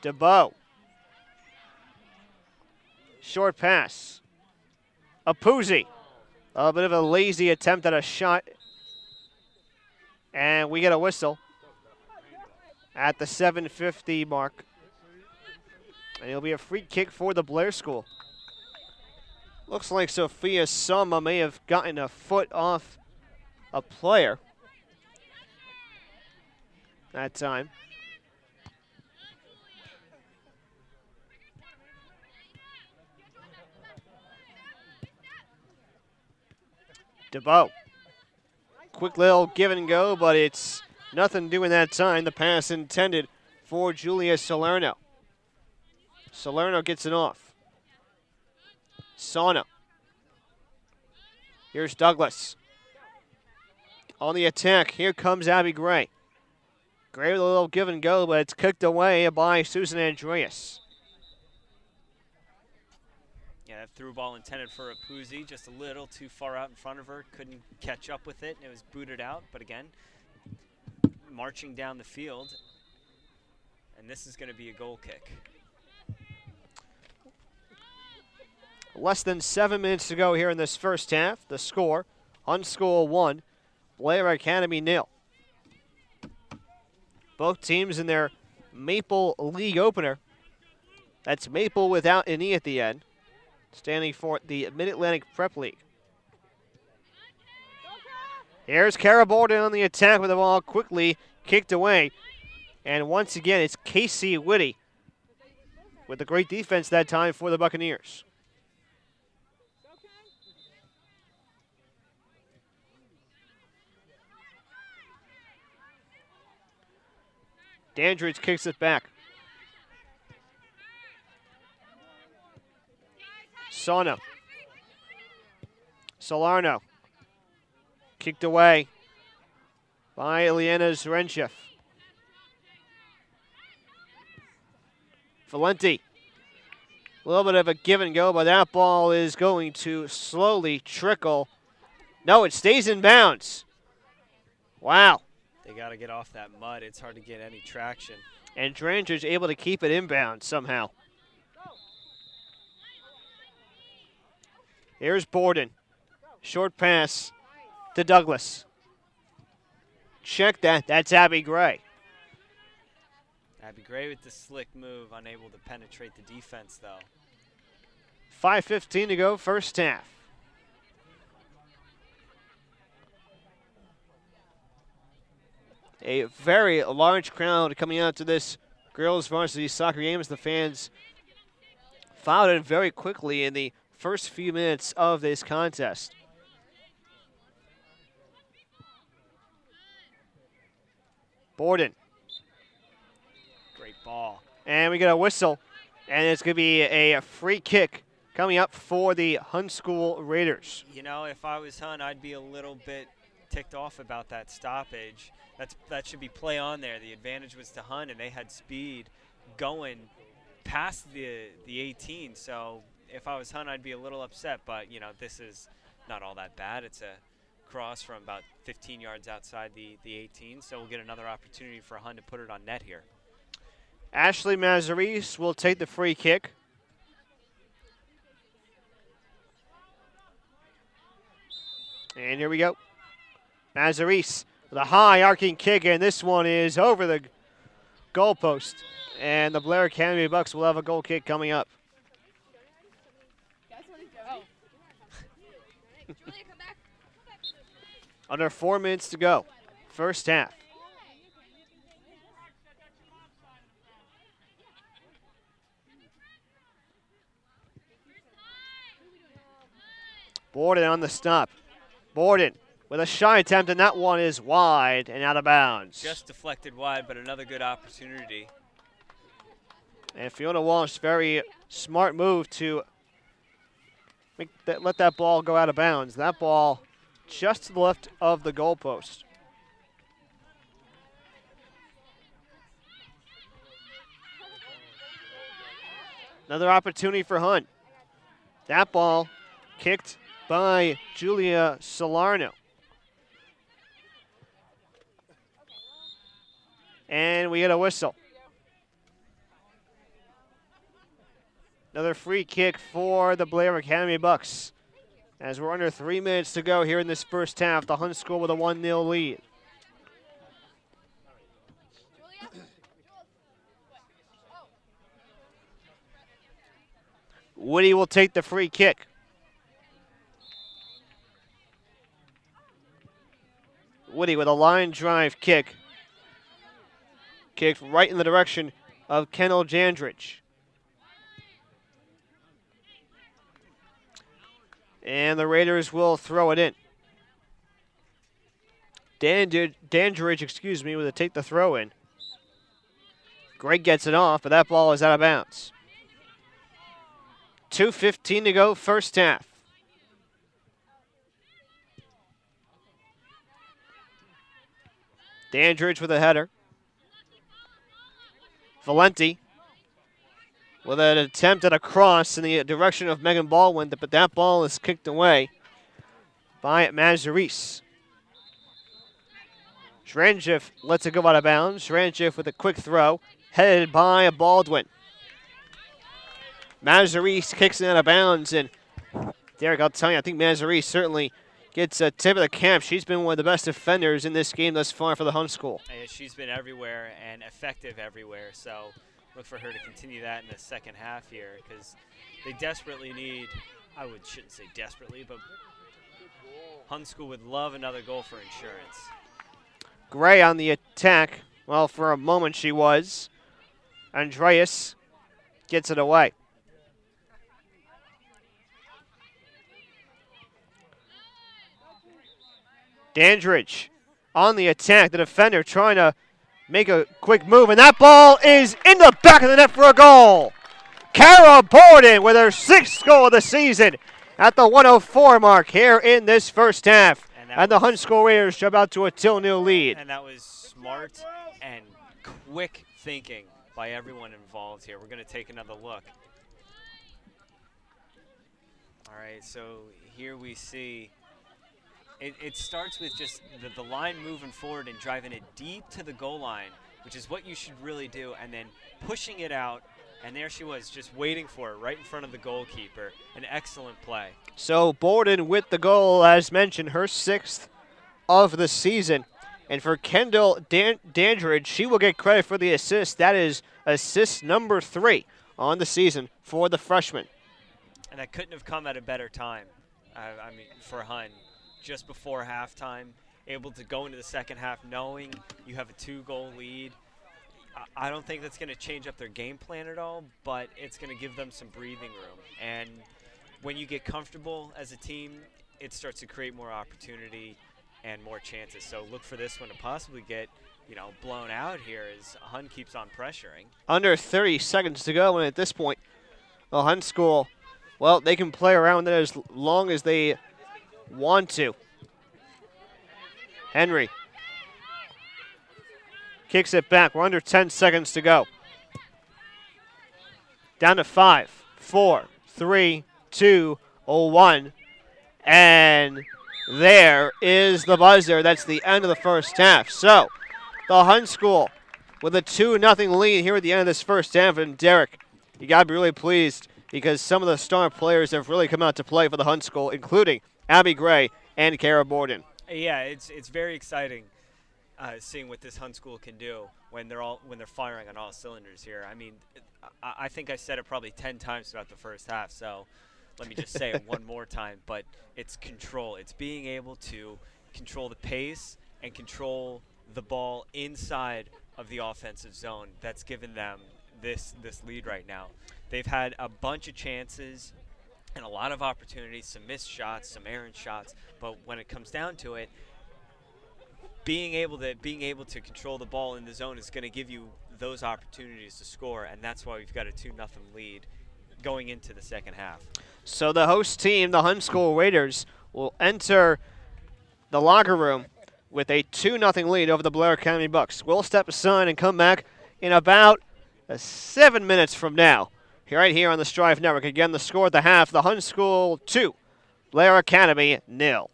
DeBow. Short pass. Apuzzi. A bit of a lazy attempt at a shot. And we get a whistle at the 7:50 mark. And it'll be a free kick for the Blair School. Looks like Sophia Sama may have gotten a foot off a player that time. DeBow. Quick little give and go, but it's nothing doing that time. The pass intended for Julia Salerno. Salerno gets it off. Sauna. Here's Douglas. On the attack, here comes Abby Gray. Gray with a little give and go, but it's kicked away by Susan Andreas. Yeah, that through ball intended for Apuzzi, just a little too far out in front of her. Couldn't catch up with it, and it was booted out. But again, marching down the field, and this is going to be a goal kick. Less than 7 minutes to go here in this first half. The score, Hun School 1, Blair Academy 0. Both teams in their Maple League opener. That's Maple without an E at the end, standing for the Mid-Atlantic Prep League. Here's Kara Borden on the attack with the ball quickly kicked away. And once again, it's Casey Whitty with a great defense that time for the Buccaneers. Dandridge kicks it back. Sauna. Salerno. Kicked away by Eliana Zrenchev. Valenti. A little bit of a give and go, but that ball is going to slowly trickle. No, it stays in bounds. Wow. They got to get off that mud. It's hard to get any traction. And Dandridge able to keep it inbound somehow. Here's Borden. Short pass to Douglas. Check that. That's Abby Gray. Abby Gray with the slick move, unable to penetrate the defense, though. 5:15 to go, first half. A very large crowd coming out to this girls varsity soccer game as the fans filed in very quickly in the first few minutes of this contest. Borden. Great ball. And we get a whistle, and it's going to be a free kick coming up for the Hun School Raiders. You know, if I was Hun, I'd be a little bit ticked off about that stoppage. That should be play on there. The advantage was to Hun, and they had speed going past the 18. So if I was Hun, I'd be a little upset. But, you know, this is not all that bad. It's a cross from about 15 yards outside the 18. So we'll get another opportunity for Hun to put it on net here. Ashley Mazaris will take the free kick. And here we go. Mazaris with a high arcing kick, and this one is over the goalpost. And the Blair Academy Bucks will have a goal kick coming up. Under 4 minutes to go, first half. Borden on the stop. Borden with a shot attempt, and that one is wide and out of bounds. Just deflected wide, but another good opportunity. And Fiona Walsh, very smart move to let that ball go out of bounds. That ball just to the left of the goalpost. Another opportunity for Hunt. That ball kicked by Julia Salerno. And we get a whistle. Another free kick for the Blair Academy Bucks. As we're under 3 minutes to go here in this first half, the Hunt School with a 1-0 lead. Woody will take the free kick. Woody with a line drive kick. Kicked right in the direction of Kendall Jandridge. And the Raiders will throw it in. Dandridge, will take the throw in. Greg gets it off, but that ball is out of bounds. 2:15 to go, first half. Dandridge with a header. Valenti with an attempt at a cross in the direction of Megan Baldwin, but that ball is kicked away by Mazaris. Shranjiv lets it go out of bounds. Shranjiv with a quick throw, headed by Baldwin. Mazaris kicks it out of bounds, and Derek, I'll tell you, I think Mazaris certainly gets a tip of the cap. She's been one of the best defenders in this game thus far for the Hunt School. Yeah, she's been everywhere and effective everywhere, so look for her to continue that in the second half here because they desperately need, shouldn't say desperately, but Hunt School would love another goal for insurance. Gray on the attack. Well, for a moment she was. Andreas gets it away. Dandridge on the attack. The defender trying to make a quick move, and that ball is in the back of the net for a goal. Kara Borden with her 6th goal of the season at the 1:04 mark here in this first half. And the Hunt School Raiders jump out to a 2-0 lead. And that was smart and quick thinking by everyone involved here. We're going to take another look. All right, so here we see it starts with just the line moving forward and driving it deep to the goal line, which is what you should really do, and then pushing it out. And there she was, just waiting for it right in front of the goalkeeper. An excellent play. So Borden with the goal, as mentioned, her 6th of the season. And for Kendall Dandridge, she will get credit for the assist. That is assist number 3 on the season for the freshman. And that couldn't have come at a better time, for Hunt. Just before halftime, able to go into the second half knowing you have a 2-goal lead. I don't think that's going to change up their game plan at all, but it's going to give them some breathing room. And when you get comfortable as a team, it starts to create more opportunity and more chances. So look for this one to possibly get, blown out here as Hunt keeps on pressuring. Under 30 seconds to go, and at this point, the Hunt School, well, they can play around it as long as they want to. Henry kicks it back. We're under 10 seconds to go. Down to 5, 4, 3, 2, 1. And there is the buzzer. That's the end of the first half. So, the Hunt School with a 2-0 lead here at the end of this first half. And Derek, you got to be really pleased because some of the star players have really come out to play for the Hunt School, including Abby Gray and Kara Borden. Yeah, it's very exciting. Seeing what this Hunt School can do when they're firing on all cylinders here. I mean, I think I said it probably 10 times throughout the first half, so let me just say it one more time. But it's control. It's being able to control the pace and control the ball inside of the offensive zone that's given them this lead right now. They've had a bunch of chances and a lot of opportunities, some missed shots, some errant shots, but when it comes down to it, being able to control the ball in the zone is going to give you those opportunities to score, and that's why we've got a 2-0 lead going into the second half. So the host team, the Hunt School Raiders, will enter the locker room with a 2-0 lead over the Blair Academy Bucks. We'll step aside and come back in about 7 minutes from now right here on the Strive Network. Again, the score at the half, the Hunt School 2, Blair Academy 0.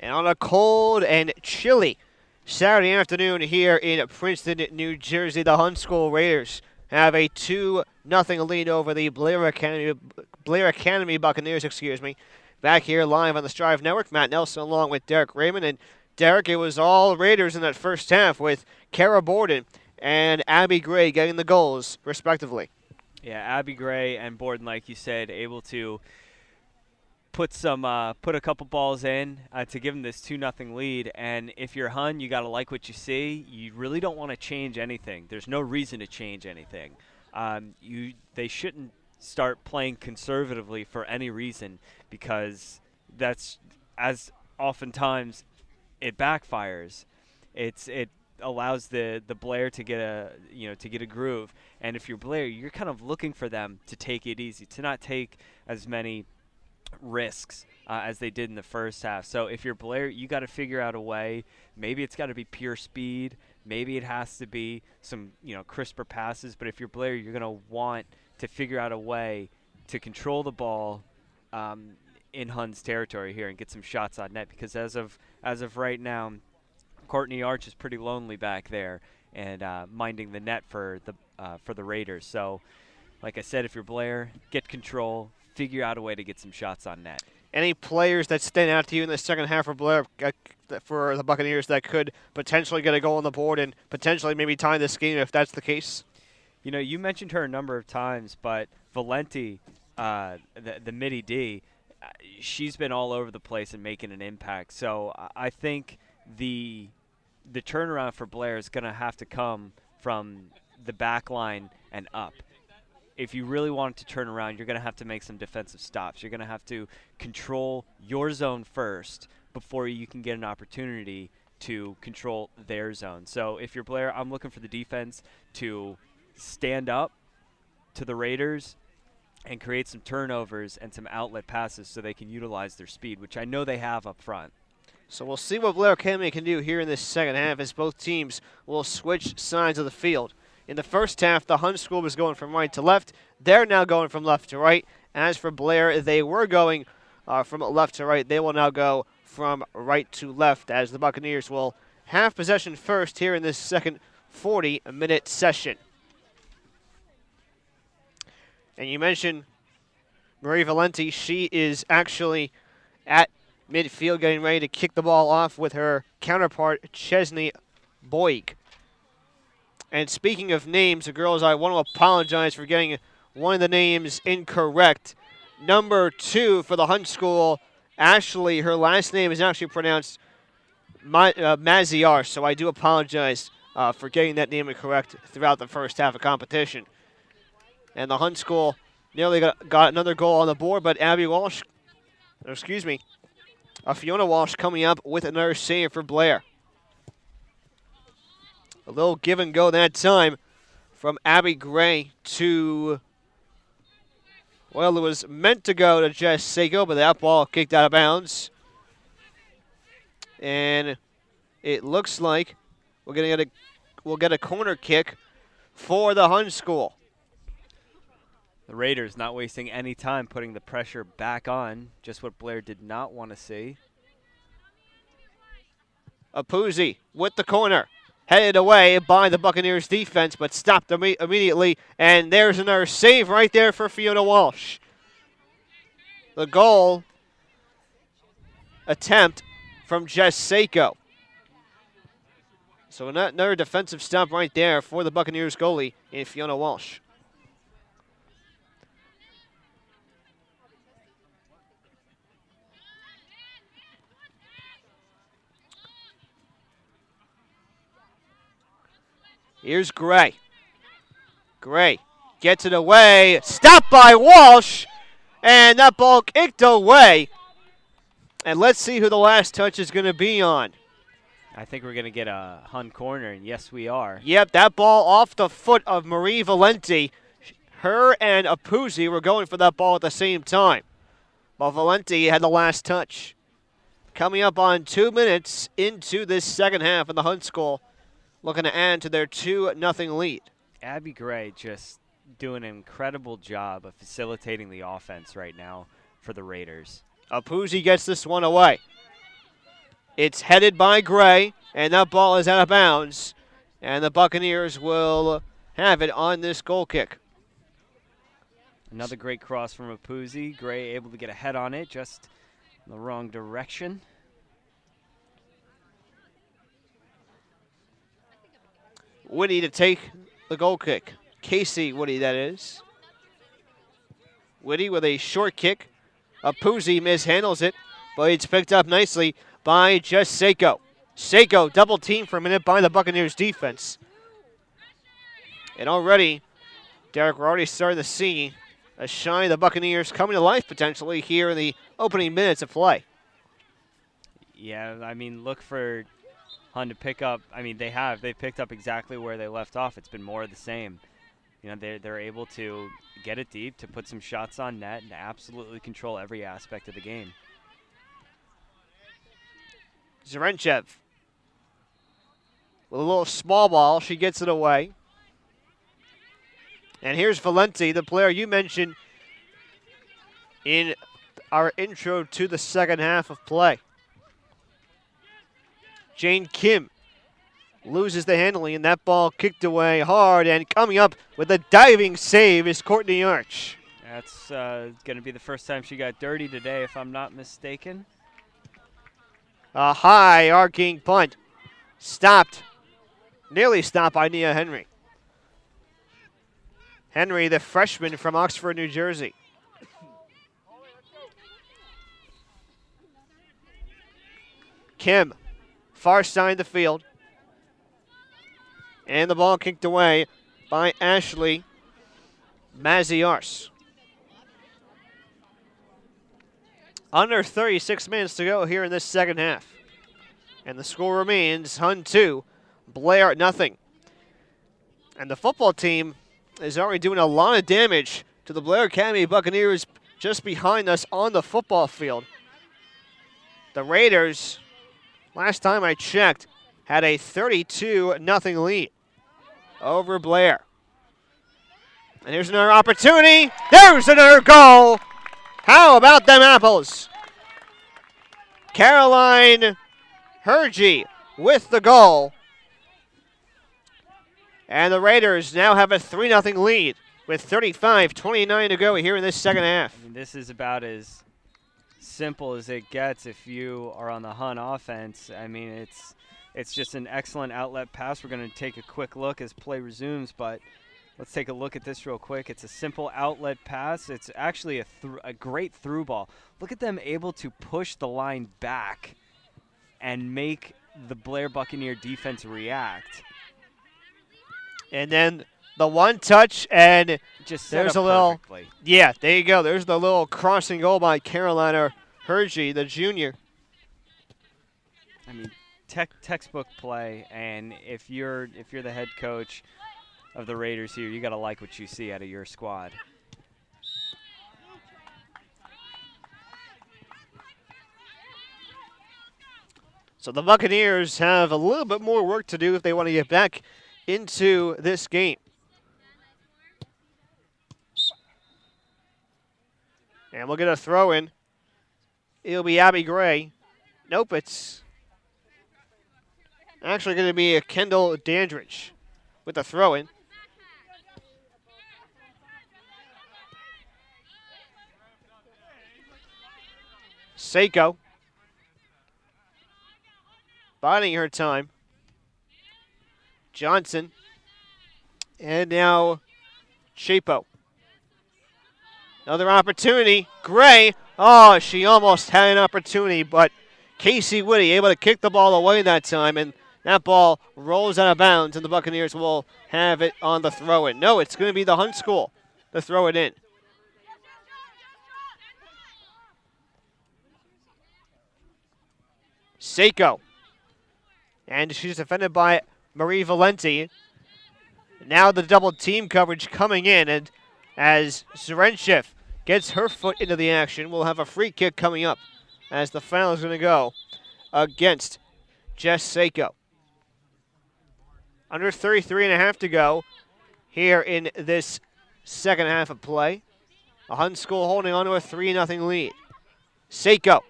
And on a cold and chilly Saturday afternoon here in Princeton, New Jersey, the Hunt School Raiders have a 2-0 lead over the Blair Academy Buccaneers, Back here live on the Strive Network, Matt Nelson along with Derek Raymond. And Derek, it was all Raiders in that first half with Kara Borden and Abby Gray getting the goals, respectively. Yeah, Abby Gray and Borden, like you said, able to put a couple balls in to give them this 2-0 lead. And if you're Hun, you got to like what you see. You really don't want to change anything. There's no reason to change anything. They shouldn't start playing conservatively for any reason, because that's, as oftentimes it backfires. It allows the Blair to get a groove. And if you're Blair, you're kind of looking for them to take it easy, to not take as many risks as they did in the first half. So if you're Blair, you got to figure out a way. Maybe it's got to be pure speed. Maybe it has to be some crisper passes. But if you're Blair, you're going to want to figure out a way to control the ball in Hun's territory here and get some shots on net, because as of right now, Courtney Arch is pretty lonely back there and minding the net for the Raiders. So, like I said, if you're Blair, get control, figure out a way to get some shots on net. Any players that stand out to you in the second half for Blair, for the Buccaneers, that could potentially get a goal on the board and potentially maybe tie this game if that's the case? You mentioned her a number of times, but Valenti, the midi D, she's been all over the place and making an impact. So I think the turnaround for Blair is going to have to come from the back line and up. If you really want it to turn around, you're going to have to make some defensive stops. You're going to have to control your zone first before you can get an opportunity to control their zone. So if you're Blair, I'm looking for the defense to stand up to the Raiders and create some turnovers and some outlet passes so they can utilize their speed, which I know they have up front. So we'll see what Blair Academy can do here in this second half, as both teams will switch sides of the field. In the first half, the Hunt School was going from right to left. They're now going from left to right. As for Blair, they were going from left to right. They will now go from right to left, as the Buccaneers will have possession first here in this second 40-minute session. And you mentioned Marie Valenti. She is actually at midfield getting ready to kick the ball off with her counterpart, Chesney Boyd. And speaking of names, girls, I want to apologize for getting one of the names incorrect. Number 2 for the Hunt School, Ashley, her last name is actually pronounced Maziar, so I do apologize for getting that name incorrect throughout the first half of competition. And the Hunt School nearly got another goal on the board, but Fiona Walsh coming up with another save for Blair. A little give and go that time from Abby Gray to, well, it was meant to go to Jess Seiko, but that ball kicked out of bounds. And it looks like we'll get a corner kick for the Hunt School. The Raiders not wasting any time putting the pressure back on, just what Blair did not want to see. Apuzzi with the corner. Headed away by the Buccaneers defense, but stopped immediately. And there's another save right there for Fiona Walsh. The goal attempt from Jess Seiko. So another defensive stop right there for the Buccaneers goalie in Fiona Walsh. Here's Gray. Gray gets it away. Stopped by Walsh. And that ball kicked away. And let's see who the last touch is going to be on. I think we're going to get a Hun corner, and yes, we are. Yep, that ball off the foot of Marie Valenti. Her and Apuzzi were going for that ball at the same time. But Valenti had the last touch. Coming up on 2 minutes into this second half of the Hunt School, looking to add to their 2-0 lead. Abby Gray just doing an incredible job of facilitating the offense right now for the Raiders. Apuzzi gets this one away. It's headed by Gray, and that ball is out of bounds. And the Buccaneers will have it on this goal kick. Another great cross from Apuzzi. Gray able to get a head on it, just in the wrong direction. Woody to take the goal kick. Casey Woody, that is. Woody with a short kick. Apuzzi mishandles it, but it's picked up nicely by just Seiko. Seiko double team for a minute by the Buccaneers defense. And already, Derek, we're already starting to see a shine of the Buccaneers coming to life potentially here in the opening minutes of play. Yeah, I mean, look for Hun to pick up. I mean, they've picked up exactly where they left off. It's been more of the same. You know, they're able to get it deep, to put some shots on net, and to absolutely control every aspect of the game. Zarenchev with a little small ball. She gets it away. And here's Valenti, the player you mentioned in our intro to the second half of play. Jane Kim loses the handling, and that ball kicked away hard, and coming up with a diving save is Courtney Arch. That's going to be the first time she got dirty today, if I'm not mistaken. A high arcing punt. Stopped. Nearly stopped by Nia Henry. Henry, the freshman from Oxford, New Jersey. Kim, far side of the field. And the ball kicked away by Ashley Maziars. Under 36 minutes to go here in this second half. And the score remains Hun 2, Blair nothing. And the football team is already doing a lot of damage to the Blair Academy Buccaneers just behind us on the football field. The Raiders, last time I checked, had a 32-0 lead over Blair. And here's another opportunity. There's another goal. How about them apples? Caroline Hergy with the goal. And the Raiders now have a 3-0 lead with 35-29 to go here in this second half. I mean, this is about as simple as it gets if you are on the Hun offense. I mean, it's just an excellent outlet pass. We're going to take a quick look as play resumes, but let's take a look at this real quick. It's a simple outlet pass. It's actually a great through ball. Look at them able to push the line back and make the Blair Buccaneer defense react. And then the one touch, and just there's a little, perfectly. Yeah, there you go. There's the little crossing goal by Carolina Hergy, the junior. I mean, textbook play, and if you're the head coach of the Raiders here, you got to like what you see out of your squad. So the Buccaneers have a little bit more work to do if they want to get back into this game. And we'll get a throw in. It'll be Abby Gray. Nope, it's actually going to be a Kendall Dandridge with the throw in. Seiko biding her time. Johnson. And now Chapo. Another opportunity. Gray. Oh, she almost had an opportunity, but Casey Woody able to kick the ball away that time, and that ball rolls out of bounds, and the Buccaneers will have it on the throw-in. No, it's going to be the Hunt School to throw it in. Seiko. And she's defended by Marie Valenti. Now the double team coverage coming in, and as Zarenchev gets her foot into the action, we'll have a free kick coming up as the foul is going to go against Jess Seiko. Under 33.5 to go here in this second half of play. A Hunt School holding on to a 3-0 lead. Seiko,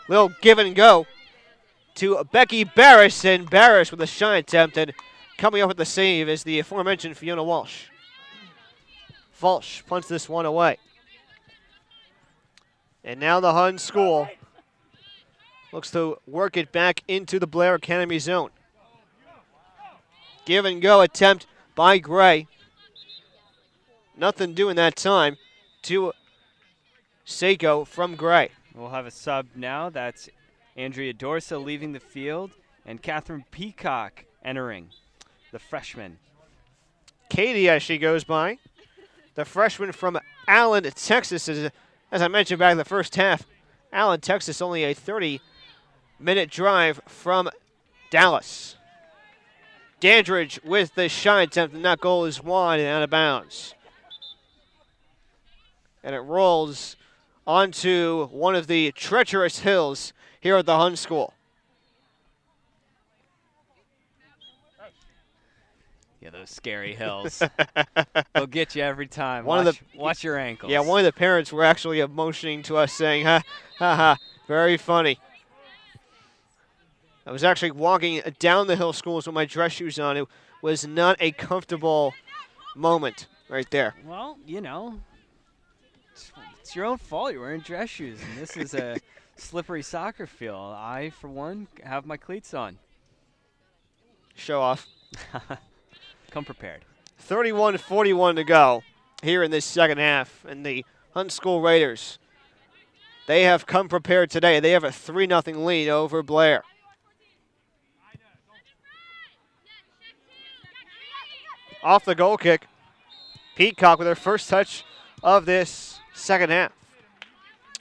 little give and go. to Becky Barris, and Barris with a shot attempt, and coming up with the save is the aforementioned Fiona Walsh. Walsh punts this one away. And now the Hun School looks to work it back into the Blair Academy zone. Give and go attempt by Gray. Nothing doing that time to Seiko from Gray. We'll have a sub now. That's Andrea Dorsa leaving the field and Catherine Peacock entering, the freshman. Katie, as she goes by, the freshman from Allen, Texas, is, as I mentioned back in the first half, Allen, Texas, only a 30-minute drive from Dallas. Dandridge with the shot attempt, and that goal is wide and out of bounds. And it rolls onto one of the treacherous hills here at the Hun School. Yeah, those scary hills. They'll get you every time. Watch your ankles. Yeah, one of the parents were actually motioning to us saying, ha, ha, ha, very funny. I was actually walking down the hill schools with my dress shoes on. It was not a comfortable moment right there. Well, you know, it's your own fault. You're wearing dress shoes, and this is a slippery soccer field. I, for one, have my cleats on. Show off. Come prepared. 31-41 to go here in this second half. And the Hunt School Raiders, they have come prepared today. They have a 3-0 lead over Blair. Off the goal kick, Peacock with her first touch of this second half.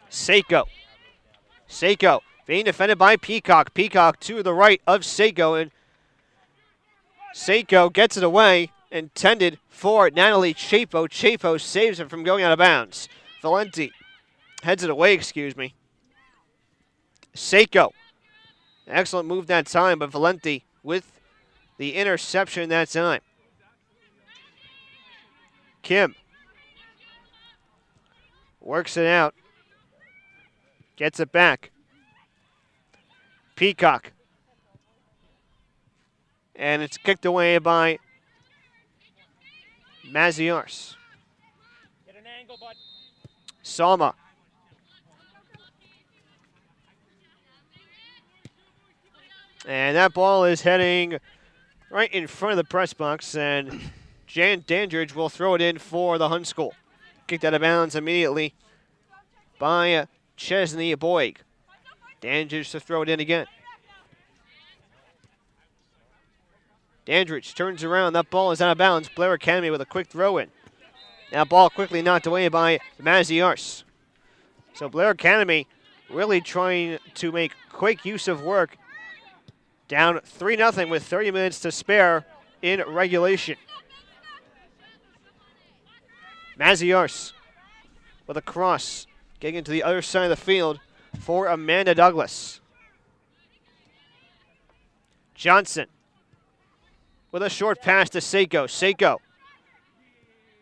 Seiko being defended by Peacock. Peacock to the right of Seiko, and Seiko gets it away, intended for Natalie Chapo. Chapo saves it from going out of bounds. Valenti heads it away, Seiko, excellent move that time, but Valenti with the interception that time. Kim works it out, gets it back. Peacock. And it's kicked away by Maziars. Get an angle, bud. Salma. And that ball is heading right in front of the press box, and Jan Dandridge will throw it in for the Hun School. Kicked out of bounds immediately by Chesney Boyd. Dandridge to throw it in again. Dandridge turns around. That ball is out of bounds. Blair Academy with a quick throw in. That ball quickly knocked away by Maziars. So Blair Academy really trying to make quick use of work. Down 3-0 with 30 minutes to spare in regulation. Maziars with a cross, getting into the other side of the field for Amanda Douglas. Johnson with a short pass to Seiko. Seiko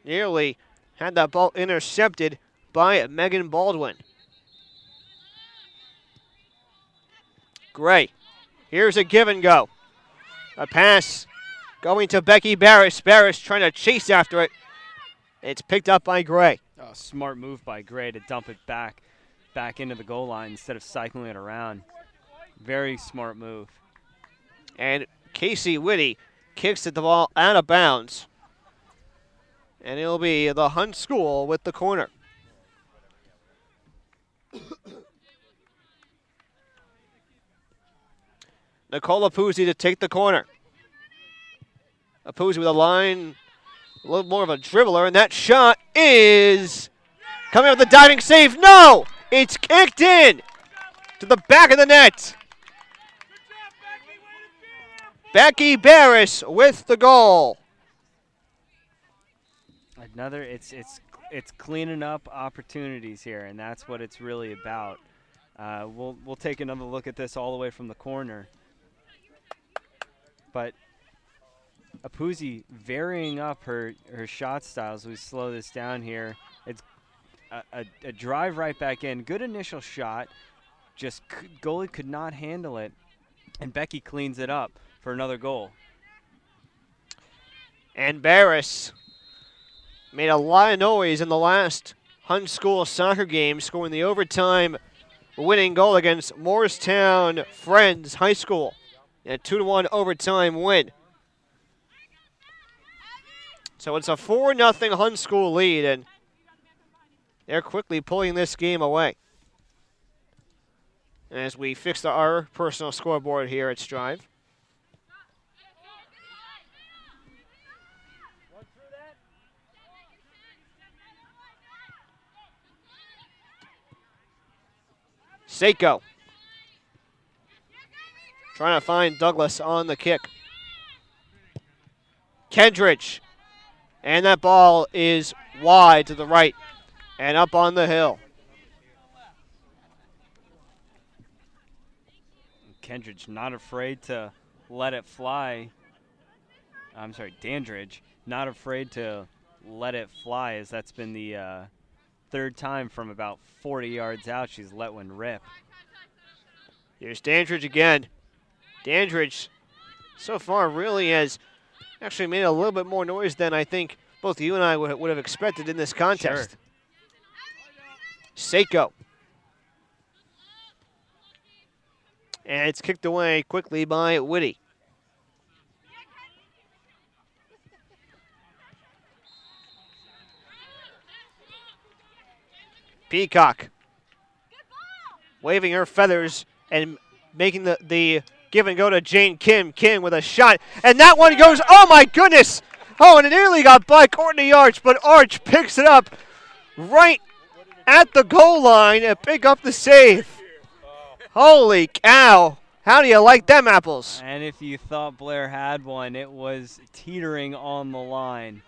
nearly had that ball intercepted by Megan Baldwin. Gray, here's a give and go. A pass going to Becky Barris. Barris trying to chase after it. It's picked up by Gray. Oh, smart move by Gray to dump it back into the goal line instead of cycling it around. Very smart move. And Casey Whitty kicks at the ball out of bounds. And it'll be the Hunt School with the corner. Nicola Puzzi to take the corner. Puzzi with a line, a little more of a dribbler, and that shot is coming up with a diving save. No! It's kicked in to the back of the net. Becky Barris with the goal. Another, it's cleaning up opportunities here, and that's what it's really about. We'll take another look at this all the way from the corner. But Apuzzi varying up her shot styles. We slow this down here. It's a drive right back in. Good initial shot. Just goalie could not handle it. And Becky cleans it up for another goal. And Barris made a lot of noise in the last Hun School soccer game, scoring the overtime winning goal against Morristown Friends High School in a 2-1 overtime win. So it's a 4-0 Hun School lead, and they're quickly pulling this game away. As we fix our personal scoreboard here at Strive. Seiko trying to find Douglas on the kick. Kendridge. And that ball is wide to the right and up on the hill. Kendridge not afraid to let it fly. I'm sorry, Dandridge not afraid to let it fly, as that's been the third time from about 40 yards out she's let one rip. Here's Dandridge again. Dandridge so far really has actually made a little bit more noise than I think both you and I would have expected in this contest. Sure. Seiko. And it's kicked away quickly by Whitty. Peacock waving her feathers and making the give and go to Jane Kim. Kim with a shot, and that one goes, oh my goodness! Oh, and it nearly got by Courtney Arch, but Arch picks it up right at the goal line and pick up the save. Holy cow! How do you like them apples? And if you thought Blair had one, it was teetering on the line.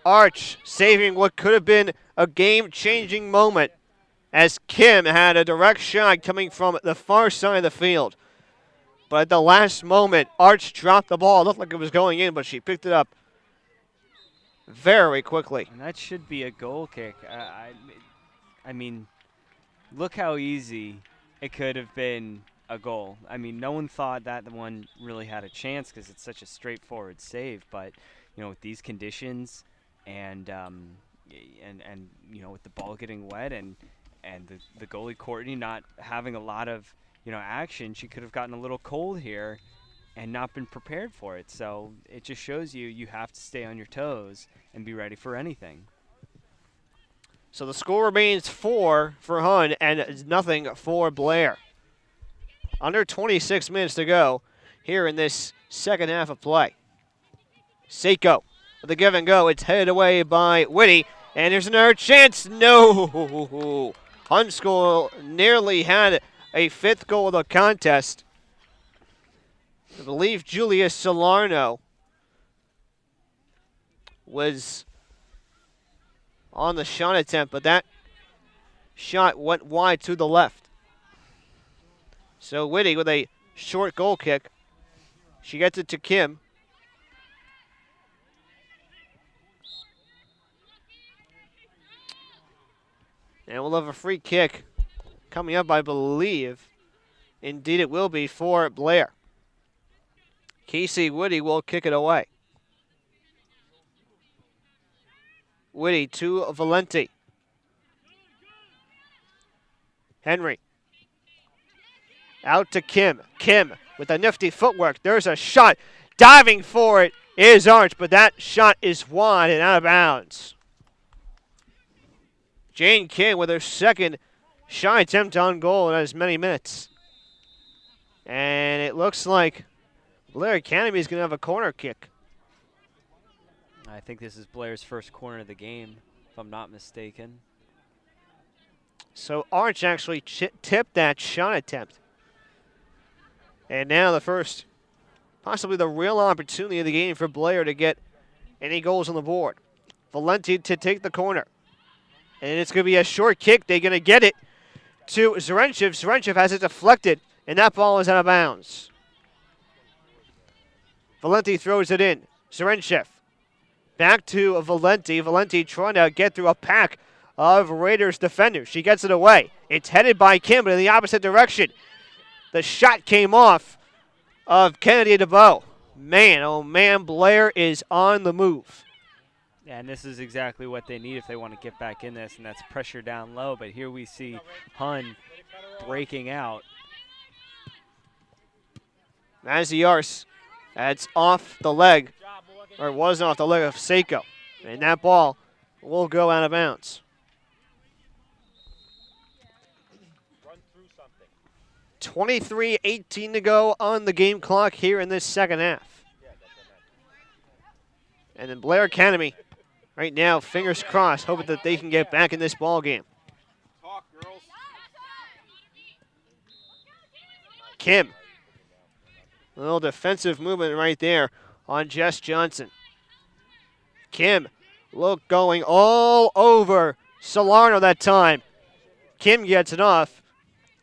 Arch saving what could have been a game-changing moment as Kim had a direct shot coming from the far side of the field. But at the last moment, Arch dropped the ball. It looked like it was going in, but she picked it up very quickly. And that should be a goal kick. I mean, look how easy it could have been a goal. I mean, no one thought that the one really had a chance because it's such a straightforward save. But, you know, with these conditions and you know, with the ball getting wet and the goalie Courtney not having a lot of, you know, action, she could have gotten a little cold here and not been prepared for it. So it just shows you have to stay on your toes and be ready for anything. So the score remains 4 for Hun and nothing for Blair. Under 26 minutes to go here in this second half of play. Seiko with the give and go. It's headed away by Whitty. And there's another chance. No! Hun School nearly had a 5th goal of the contest. I believe Julius Salerno was on the shot attempt, but that shot went wide to the left. So Whitty with a short goal kick. She gets it to Kim. And we'll have a free kick coming up, I believe. Indeed, it will be for Blair. Casey Whitty will kick it away. Whitty to Valenti. Henry. Out to Kim. Kim with a nifty footwork. There's a shot. Diving for it is Arch, but that shot is wide and out of bounds. Jane King with her second shot attempt on goal in as many minutes. And it looks like Blair Academy is going to have a corner kick. I think this is Blair's first corner of the game, if I'm not mistaken. So Arch actually tipped that shot attempt. And now the first, possibly the real opportunity of the game for Blair to get any goals on the board. Valenti to take the corner. And it's going to be a short kick. They're going to get it to Zarenchev. Zarenchev has it deflected, and that ball is out of bounds. Valenti throws it in. Zarenchev back to Valenti. Valenti trying to get through a pack of Raiders defenders. She gets it away. It's headed by Kim, but in the opposite direction. The shot came off of Kennedy DeBow. Man, oh man, Blair is on the move. And this is exactly what they need if they want to get back in this, and that's pressure down low. But here we see Hun breaking out. Maziarz, that's off the leg, or it was off the leg of Seiko. And that ball will go out of bounds. 23:18 to go on the game clock here in this second half. And then Blair Academy, right now, fingers crossed, hoping that they can get back in this ball game. Kim, a little defensive movement right there on Jess Johnson. Kim, look, going all over Salerno that time. Kim gets it off,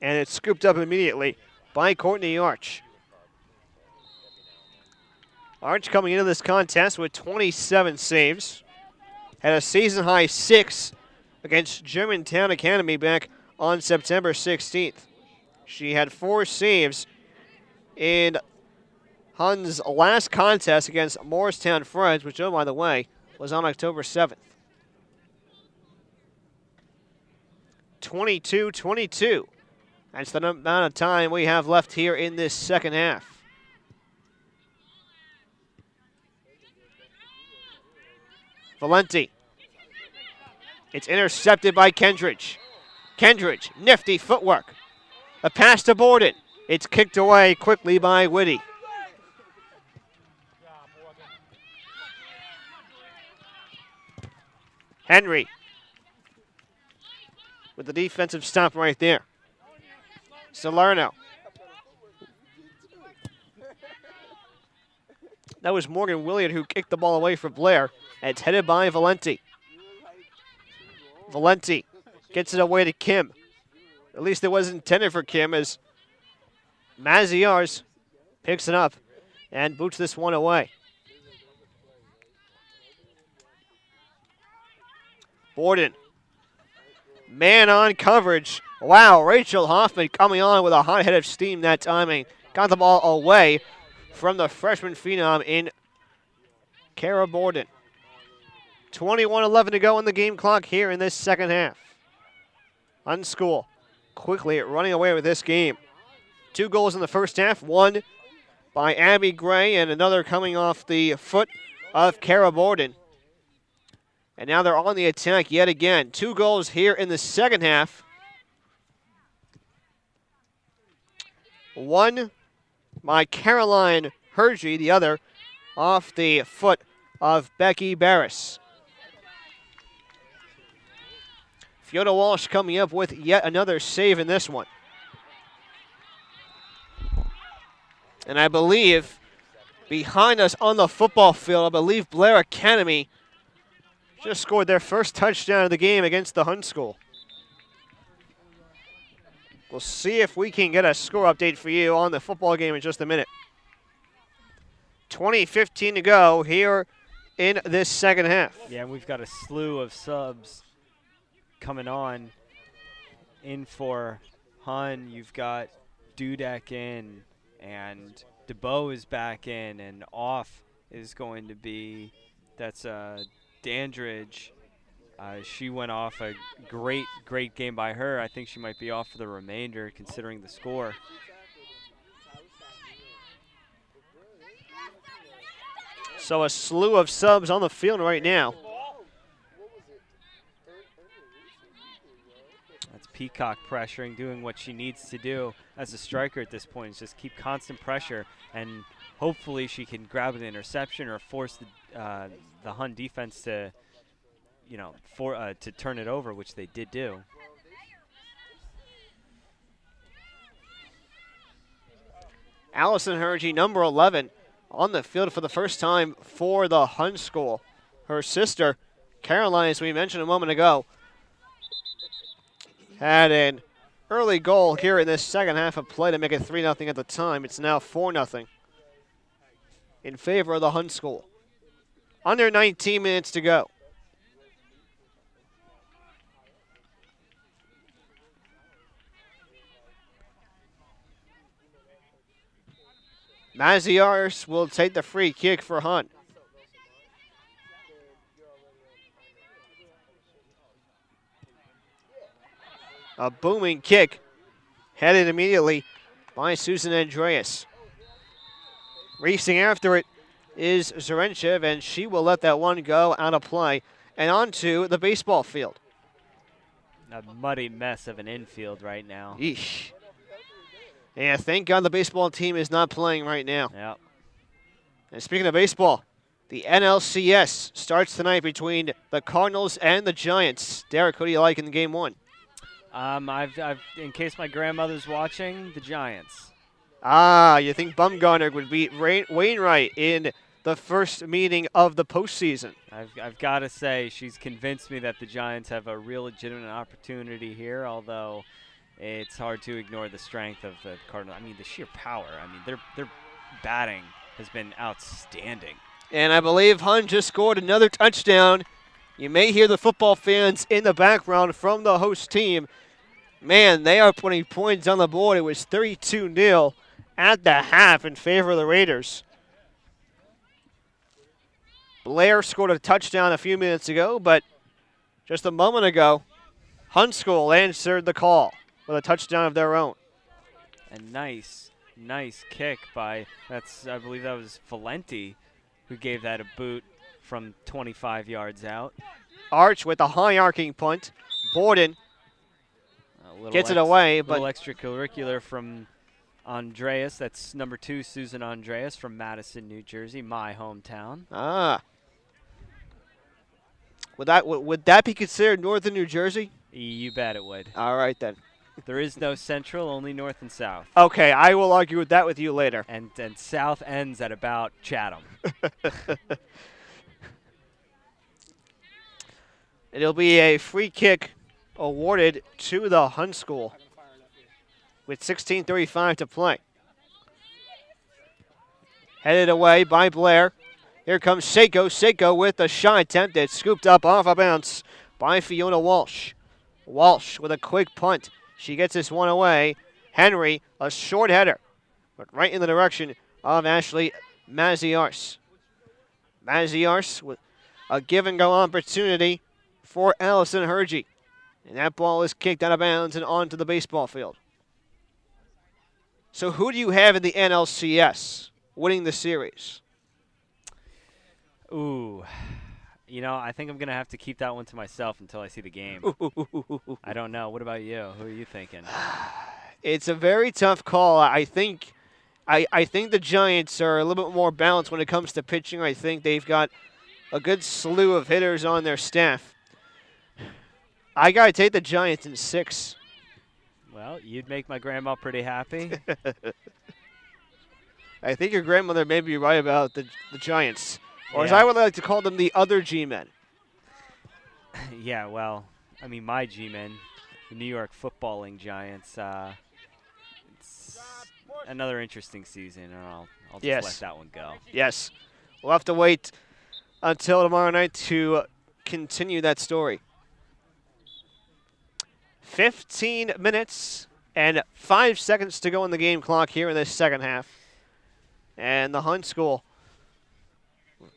and it's scooped up immediately by Courtney Arch. Arch coming into this contest with 27 saves. Had a season-high 6 against Germantown Academy back on September 16th. She had 4 saves in Hun's last contest against Morristown Friends, which, oh, by the way, was on October 7th. 22-22. That's the amount of time we have left here in this second half. Valenti. It's intercepted by Kendridge. Kendridge, nifty footwork. A pass to Borden. It's kicked away quickly by Whitty. Henry with the defensive stop right there. Salerno. That was Morgan Williard who kicked the ball away for Blair. And it's headed by Valenti. Valenti gets it away to Kim. At least it was intended for Kim as Maziarz picks it up and boots this one away. Borden. Man on coverage. Wow, Rachel Hoffman coming on with a hot head of steam that time. Got the ball away from the freshman phenom in Kara Borden. 21-11 to go on the game clock here in this second half. Unschool quickly running away with this game. 2 goals in the first half, one by Abby Gray and another coming off the foot of Kara Borden. And now they're on the attack yet again. 2 goals here in the second half. One by Caroline Hergy, the other off the foot of Becky Barris. Fiona Walsh coming up with yet another save in this one. And I believe behind us on the football field, I believe Blair Academy just scored their first touchdown of the game against the Hun School. We'll see if we can get a score update for you on the football game in just a minute. 20:15 to go here in this second half. Yeah, and we've got a slew of subs coming on in for Hun. You've got Dudek in, and DeBow is back in, and off is going to be, that's Dandridge. She went off a great game by her. I think she might be off for the remainder considering the score. So a slew of subs on the field right now. That's Peacock pressuring, doing what she needs to do as a striker at this point, is just keep constant pressure, and hopefully she can grab an interception or force the Hun defense to, to turn it over, which they did do. Allison Hergy, number 11, on the field for the first time for the Hun School. Her sister, Caroline, as we mentioned a moment ago, had an early goal here in this second half of play to make it 3-0 at the time. It's now 4-0 in favor of the Hun School. Under 19 minutes to go. Maziarz will take the free kick for Hunt. A booming kick headed immediately by Susan Andreas. Racing after it is Zarenchev, and she will let that one go out of play and onto the baseball field. A muddy mess of an infield right now. Yeesh. Yeah, thank God the baseball team is not playing right now. Yep. And speaking of baseball, the NLCS starts tonight between the Cardinals and the Giants. Derek, who do you like in game one? I've in case my grandmother's watching, the Giants. Ah, you think Bumgarner would beat Wainwright in the first meeting of the postseason? I've got to say, she's convinced me that the Giants have a real legitimate opportunity here, although it's hard to ignore the strength of the Cardinals. I mean, the sheer power. I mean, their batting has been outstanding. And I believe Hunt just scored another touchdown. You may hear the football fans in the background from the host team. Man, they are putting points on the board. It was 32-0 at the half in favor of the Raiders. Blair scored a touchdown a few minutes ago, but just a moment ago, Hunt School answered the call with a touchdown of their own. A nice kick by, I believe that was Valenti who gave that a boot from 25 yards out. Arch with a high arcing punt. Borden gets it away, but little extracurricular from Andreas. That's number 2, Susan Andreas from Madison, New Jersey, my hometown. Ah. Would that be considered northern New Jersey? You bet it would. All right, then. There is no central, only north and south. Okay, I will argue with that with you later. And south ends at about Chatham. It'll be a free kick awarded to the Hunt School with 16:35 to play. Headed away by Blair. Here comes Seiko. Seiko with a shot attempt. It's scooped up off a bounce by Fiona Walsh. Walsh with a quick punt. She gets this one away. Henry, a short header, but right in the direction of Ashley Maziarz. Maziarz with a give-and-go opportunity for Allison Hergy. And that ball is kicked out of bounds and onto the baseball field. So who do you have in the NLCS winning the series? Ooh. You know, I think I'm going to have to keep that one to myself until I see the game. I don't know. What about you? Who are you thinking? It's a very tough call. I think the Giants are a little bit more balanced when it comes to pitching. I think they've got a good slew of hitters on their staff. I got to take the Giants in 6. Well, you'd make my grandma pretty happy. I think your grandmother may be right about the Giants. Or as Yeah. I would like to call them, the other G-men. Yeah, well, I mean, my G-men, the New York footballing Giants, it's another interesting season, and I'll just Yes. let that one go. Yes. We'll have to wait until tomorrow night to continue that story. 15 minutes and 5 seconds to go in the game clock here in this second half. And the Hunt School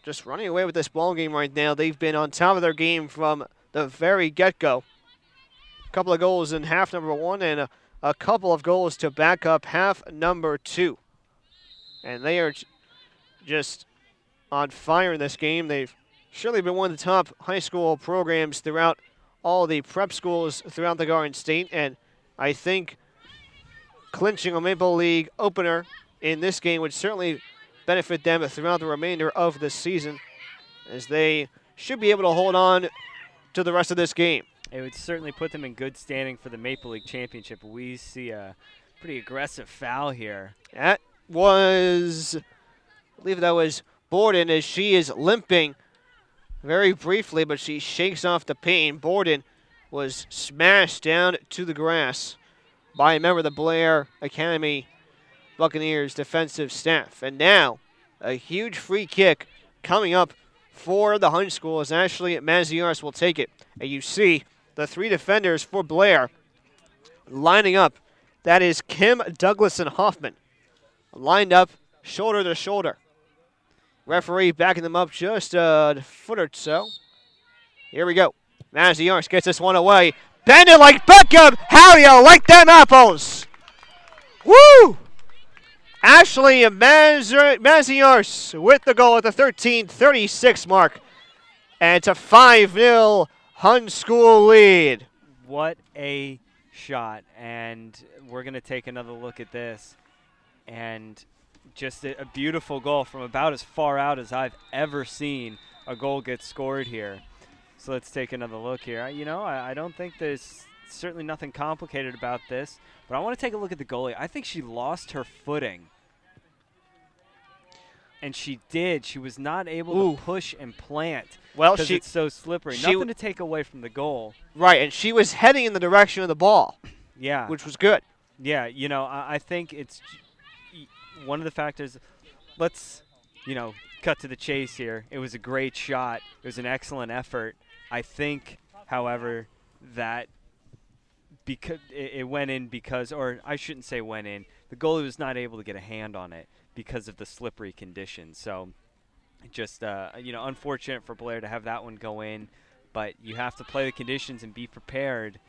just running away with this ball game right now. They've been on top of their game from the very get-go. A couple of goals in half number 1 and a couple of goals to back up half number 2. And they are just on fire in this game. They've surely been one of the top high school programs throughout all the prep schools throughout the Garden State. And I think clinching a Maple League opener in this game would certainly benefit them throughout the remainder of the season, as they should be able to hold on to the rest of this game. It would certainly put them in good standing for the Maple League Championship. We see a pretty aggressive foul here. That was, I believe that was Borden, as she is limping very briefly, but she shakes off the pain. Borden was smashed down to the grass by a member of the Blair Academy Buccaneers defensive staff. And now a huge free kick coming up for the Hunt School as Ashley Maziarz will take it. And you see the 3 defenders for Blair lining up. That is Kim, Douglas, and Hoffman lined up shoulder to shoulder. Referee backing them up just a foot or so. Here we go. Maziarz gets this one away. Bend it like Beckham. How do you like them apples? Woo! Ashley Maziarz with the goal at the 13:36 mark. And it's a 5-0 Hun School lead. What a shot. And we're going to take another look at this. And just a beautiful goal from about as far out as I've ever seen a goal get scored here. So let's take another look here. I don't think there's certainly nothing complicated about this, but I want to take a look at the goalie. I think she lost her footing. And she did. She was not able to push and plant because it's so slippery. Nothing to take away from the goal. Right, and she was heading in the direction of the ball. Yeah. Which was good. Yeah, I think it's one of the factors. Let's, cut to the chase here. It was a great shot. It was an excellent effort. I think, however, that because it went in because, or I shouldn't say went in, the goalie was not able to get a hand on it because of the slippery conditions. So just, unfortunate for Blair to have that one go in, but you have to play the conditions and be prepared,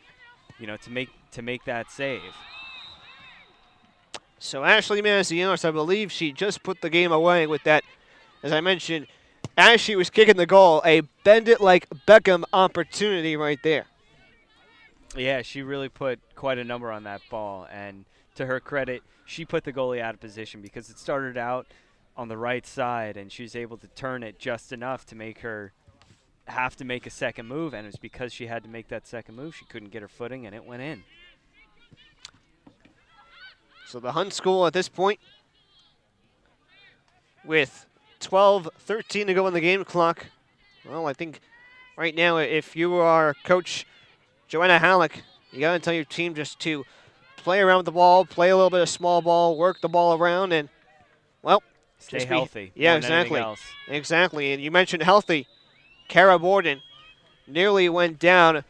to make that save. So Ashley Maziarz, I believe she just put the game away with that, as I mentioned, as she was kicking the goal, a bend it like Beckham opportunity right there. Yeah, she really put quite a number on that ball, and to her credit, she put the goalie out of position because it started out on the right side, and she was able to turn it just enough to make her have to make a second move, and it was because she had to make that second move. She couldn't get her footing, and it went in. So the Hun School at this point, with 12:13 to go on the game clock. Well, I think right now, if you are Coach Joanna Halleck, you got to tell your team just to play around with the ball, play a little bit of small ball, work the ball around, and, well, stay healthy. Yeah, exactly. Exactly. And you mentioned healthy. Kara Borden nearly went down,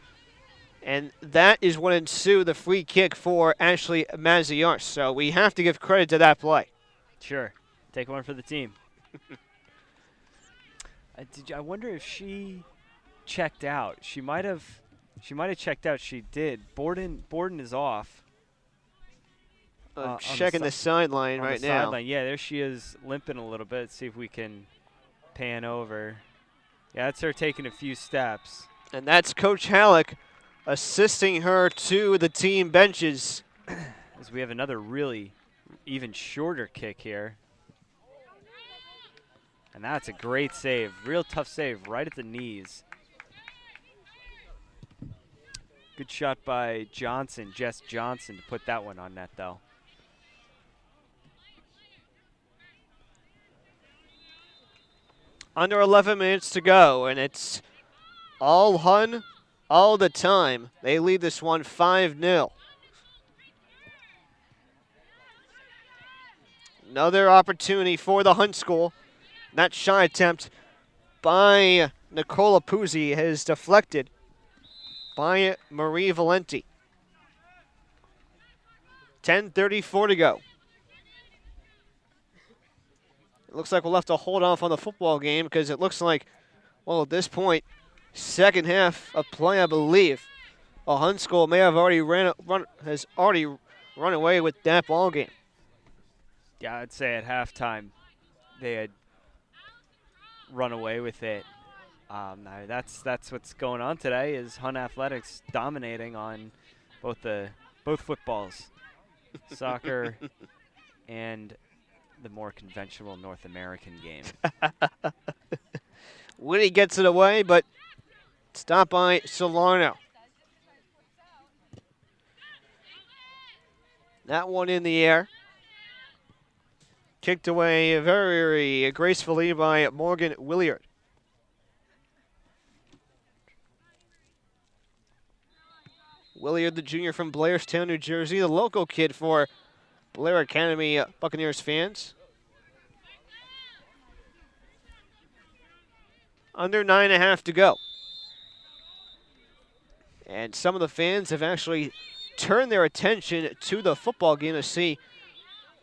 and that is what ensued the free kick for Ashley Maziarz. So we have to give credit to that play. Sure. Take one for the team. I wonder if she checked out. She might have checked out. She did. Borden is off. Checking the sideline right now. Sideline. Yeah, there she is, limping a little bit. Let's see if we can pan over. Yeah, that's her taking a few steps. And that's Coach Halleck assisting her to the team benches. As we have another really even shorter kick here. And that's a great save. Real tough save right at the knees. Good shot by Johnson, Jess Johnson, to put that one on net, though. Under 11 minutes to go, and it's all Hun all the time. They lead this one 5-0. Another opportunity for the Hun School. That shot attempt by Nicola Puzzi is deflected by Marie Valenti. 10:34 to go. It looks like we'll have to hold off on the football game because it looks like, well, at this point, second half of play, I believe, a Hun School may have already run away with that ball game. Yeah, I'd say at halftime they had run away with it. That's what's going on today. Is Hun Athletics dominating on both footballs, soccer, and the more conventional North American game. Winnie gets it away, but stopped by Salerno. That one in the air. Kicked away very gracefully by Morgan Williard. Williard, the junior from Blairstown, New Jersey, the local kid for Blair Academy Buccaneers fans. Under 9.5 to go. And some of the fans have actually turned their attention to the football game to see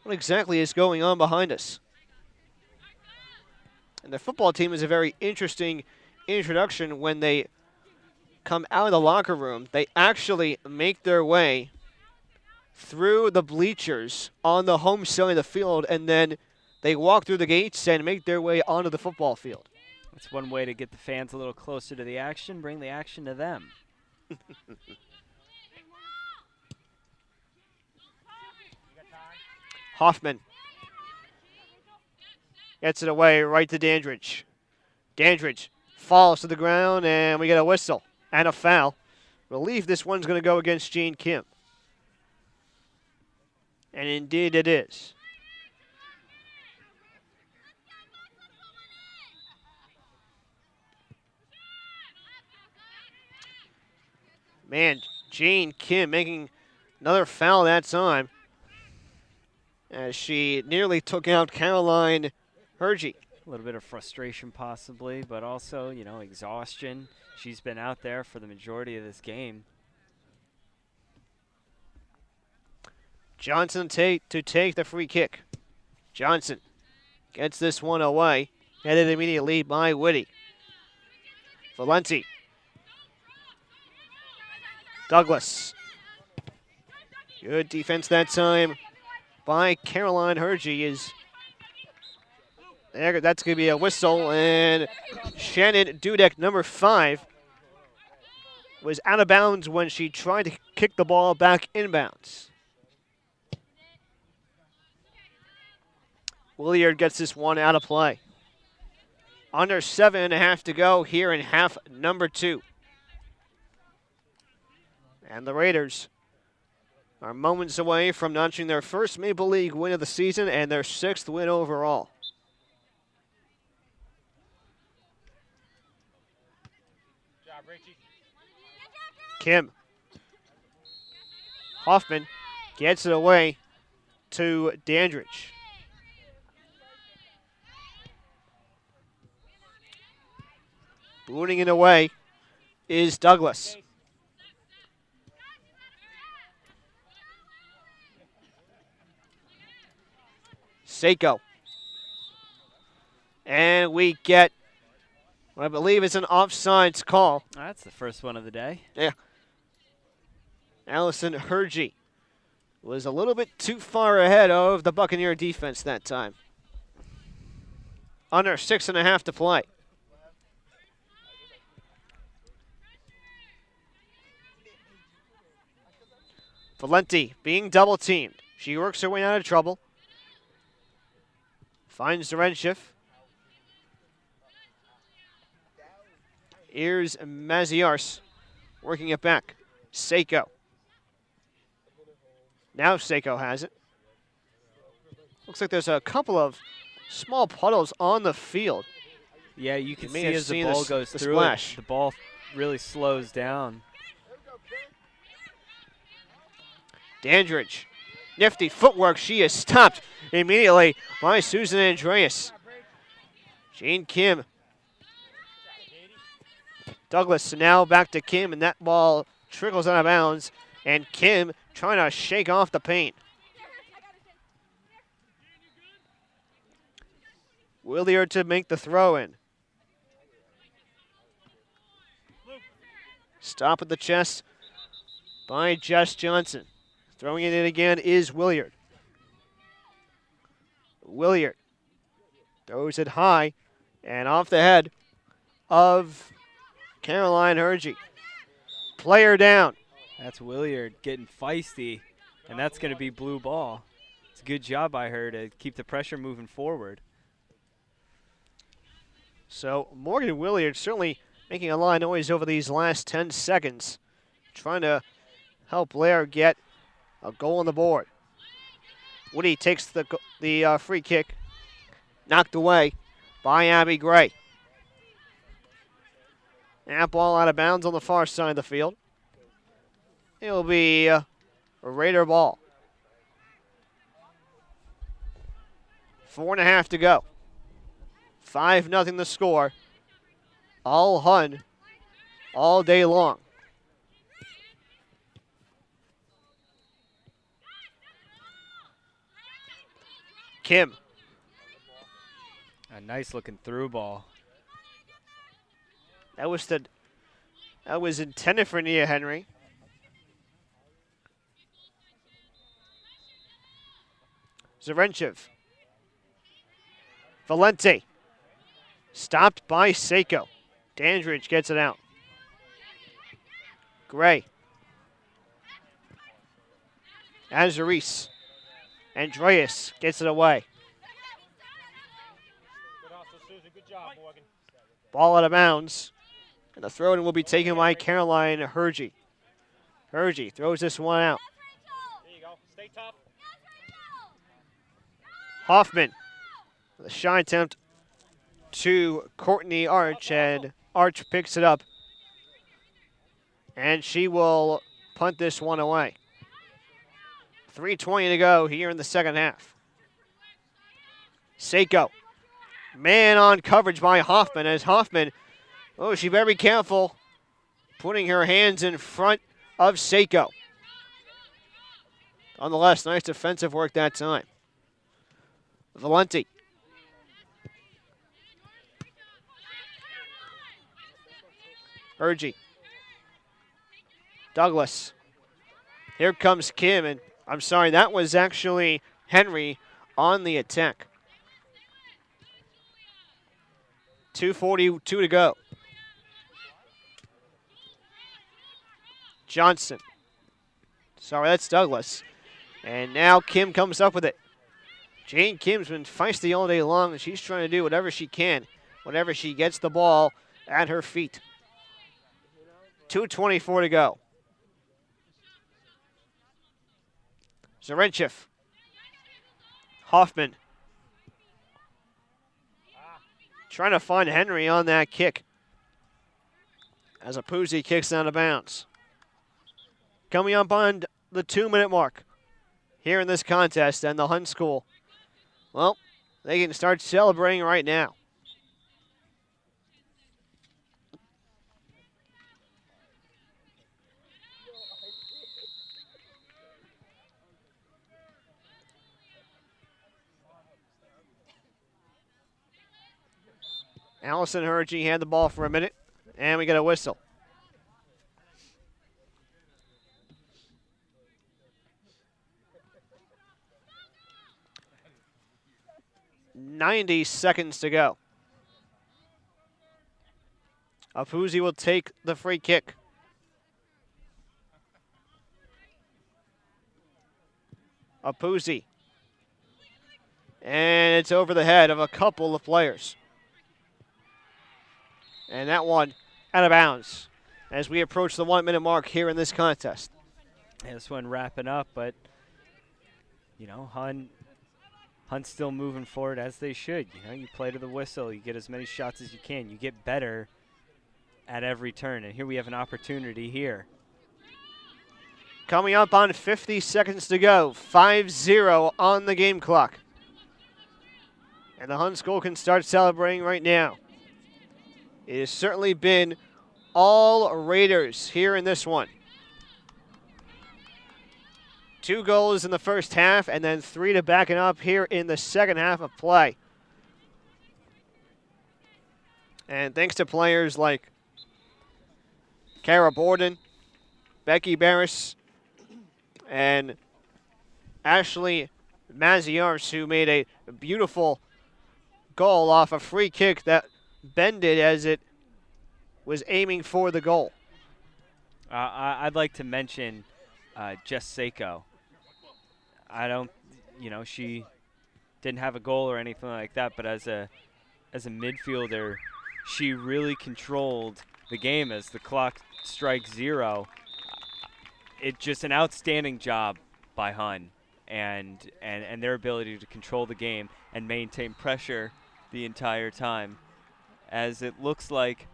what exactly is going on behind us. And the football team is a very interesting introduction. When they come out of the locker room, they actually make their way through the bleachers on the home side of the field, and then they walk through the gates and make their way onto the football field. That's one way to get the fans a little closer to the action, bring the action to them. Hoffman gets it away right to Dandridge. Dandridge falls to the ground, and we get a whistle and a foul. Believe this one's going to go against Jane Kim. And indeed it is. Man, Jane Kim making another foul that time as she nearly took out Caroline Hergy. A little bit of frustration possibly, but also, you know, exhaustion. She's been out there for the majority of this game. Johnson to take the free kick. Johnson gets this one away. Headed immediately by Whitty. Valenti. Douglas. Good defense that time by Caroline Hergy. That's going to be a whistle, and Shannon Dudek, number 5, was out of bounds when she tried to kick the ball back inbounds. Williard gets this one out of play. Under 7.5 to go here in half number 2. And the Raiders are moments away from notching their first Maple League win of the season and their 6th win overall. Good job, Richie. Kim. Hoffman gets it away to Dandridge. Booting it away is Douglas. Seiko. And we get what I believe is an offsides call. That's the first one of the day. Yeah. Allison Hergy was a little bit too far ahead of the Buccaneer defense that time. Under 6.5 to play. Valenti being double teamed. She works her way out of trouble. Finds Dorenshiff. Here's Maziars working it back. Seiko. Now Seiko has it. Looks like there's a couple of small puddles on the field. Yeah, you can may see have as the seen ball the goes through splash. it, the ball really slows down. Dandridge. Nifty footwork. She is stopped immediately by Susan Andreas. Jane Kim. Douglas now back to Kim, and that ball trickles out of bounds. And Kim trying to shake off the paint. Williard to make the throw in. Stop at the chest by Jess Johnson. Throwing it in again is Williard. Williard throws it high and off the head of Caroline Hergy. Player down. That's Williard getting feisty, and that's going to be blue ball. It's a good job by her to keep the pressure moving forward. So Morgan Williard certainly making a lot of noise over these last 10 seconds, trying to help Blair get a goal on the board. Woody takes the free kick, knocked away by Abby Gray. That ball out of bounds on the far side of the field. It'll be a Raider ball. 4.5 to go. 5-0 the score. All Hun, all day long. Kim. A nice looking through ball. That was intended for Nia Henry. Zarenchev. Valente. Stopped by Seiko. Dandridge gets it out. Gray. Azaris. Andreas gets it away. Good hustle, Susan. Good job, Morgan. Ball out of bounds. And the throw-in will be taken by Caroline Hergy. Hergy throws this one out. There you go. Stay tough. Hoffman. The shot attempt to Courtney Arch, and Arch picks it up. And she will punt this one away. 3:20 to go here in the second half. Seiko. Man on coverage by Hoffman as Hoffman, oh, she better be careful putting her hands in front of Seiko. Nonetheless, nice defensive work that time. Valenti. Urgy. Douglas. Here comes Kim, and I'm sorry, that was actually Henry on the attack. 2:42 to go. Johnson. Sorry, that's Douglas. And now Kim comes up with it. Jane Kim's been feisty all day long, and she's trying to do whatever she can, whenever she gets the ball at her feet. 2:24 to go. Zarenchev. Hoffman. Trying to find Henry on that kick. As Apuzzi kicks out of bounds. Coming up on the 2-minute mark here in this contest, and the Hun School, well, they can start celebrating right now. Allison Hergy had the ball for a minute, and we get a whistle. .90 seconds to go. Apuzzi will take the free kick. Apuzzi. And it's over the head of a couple of players. And that one out of bounds as we approach the 1-minute mark here in this contest. Yeah, this one wrapping up, but, you know, Hunt's still moving forward as they should. You know, you play to the whistle, you get as many shots as you can. You get better at every turn, and here we have an opportunity here. Coming up on 50 seconds to go, 5-0 on the game clock. And the Hun School can start celebrating right now. It has certainly been all Raiders here in this one. 2 goals in the first half, and then 3 to back it up here in the second half of play. And thanks to players like Kara Borden, Becky Barris, and Ashley Maziars, who made a beautiful goal off a free kick that bended as it was aiming for the goal. I'd like to mention Jess Seiko. She didn't have a goal or anything like that, but as a midfielder, she really controlled the game as the clock strikes 0. It's just an outstanding job by Hun and their ability to control the game and maintain pressure the entire time. As it looks like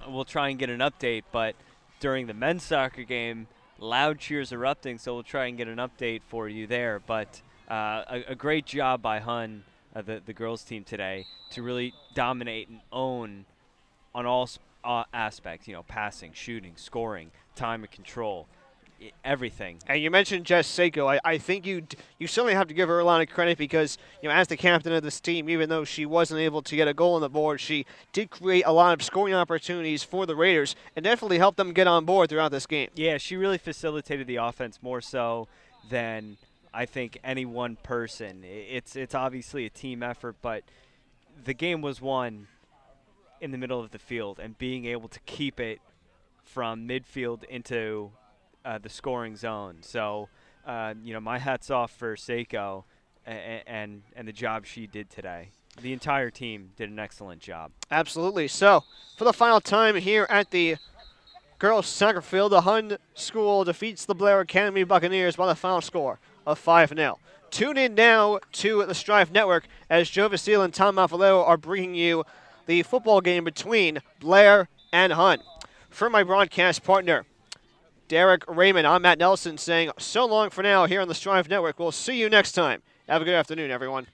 we'll try and get an update, but during the men's soccer game, loud cheers erupting, so we'll try and get an update for you there. But a great job by Hun, the girls team today, to really dominate and own on all aspects, you know, passing, shooting, scoring, time and control. everything. And you mentioned Jess Seiko. I think you certainly have to give her a lot of credit because, as the captain of this team, even though she wasn't able to get a goal on the board, she did create a lot of scoring opportunities for the Raiders and definitely helped them get on board throughout this game. Yeah, she really facilitated the offense more so than I think any one person. It's obviously a team effort, but the game was won in the middle of the field, and being able to keep it from midfield into the scoring zone. So, my hat's off for Seiko and the job she did today. The entire team did an excellent job. Absolutely. So, for the final time here at the girls' soccer field, the Hun School defeats the Blair Academy Buccaneers by the final score of 5-0. Tune in now to the Strive Network as Joe Vasile and Tom Malfalero are bringing you the football game between Blair and Hun. For my broadcast partner, Derek Raymond, I'm Matt Nelson saying so long for now here on the Strive Network. We'll see you next time. Have a good afternoon, everyone.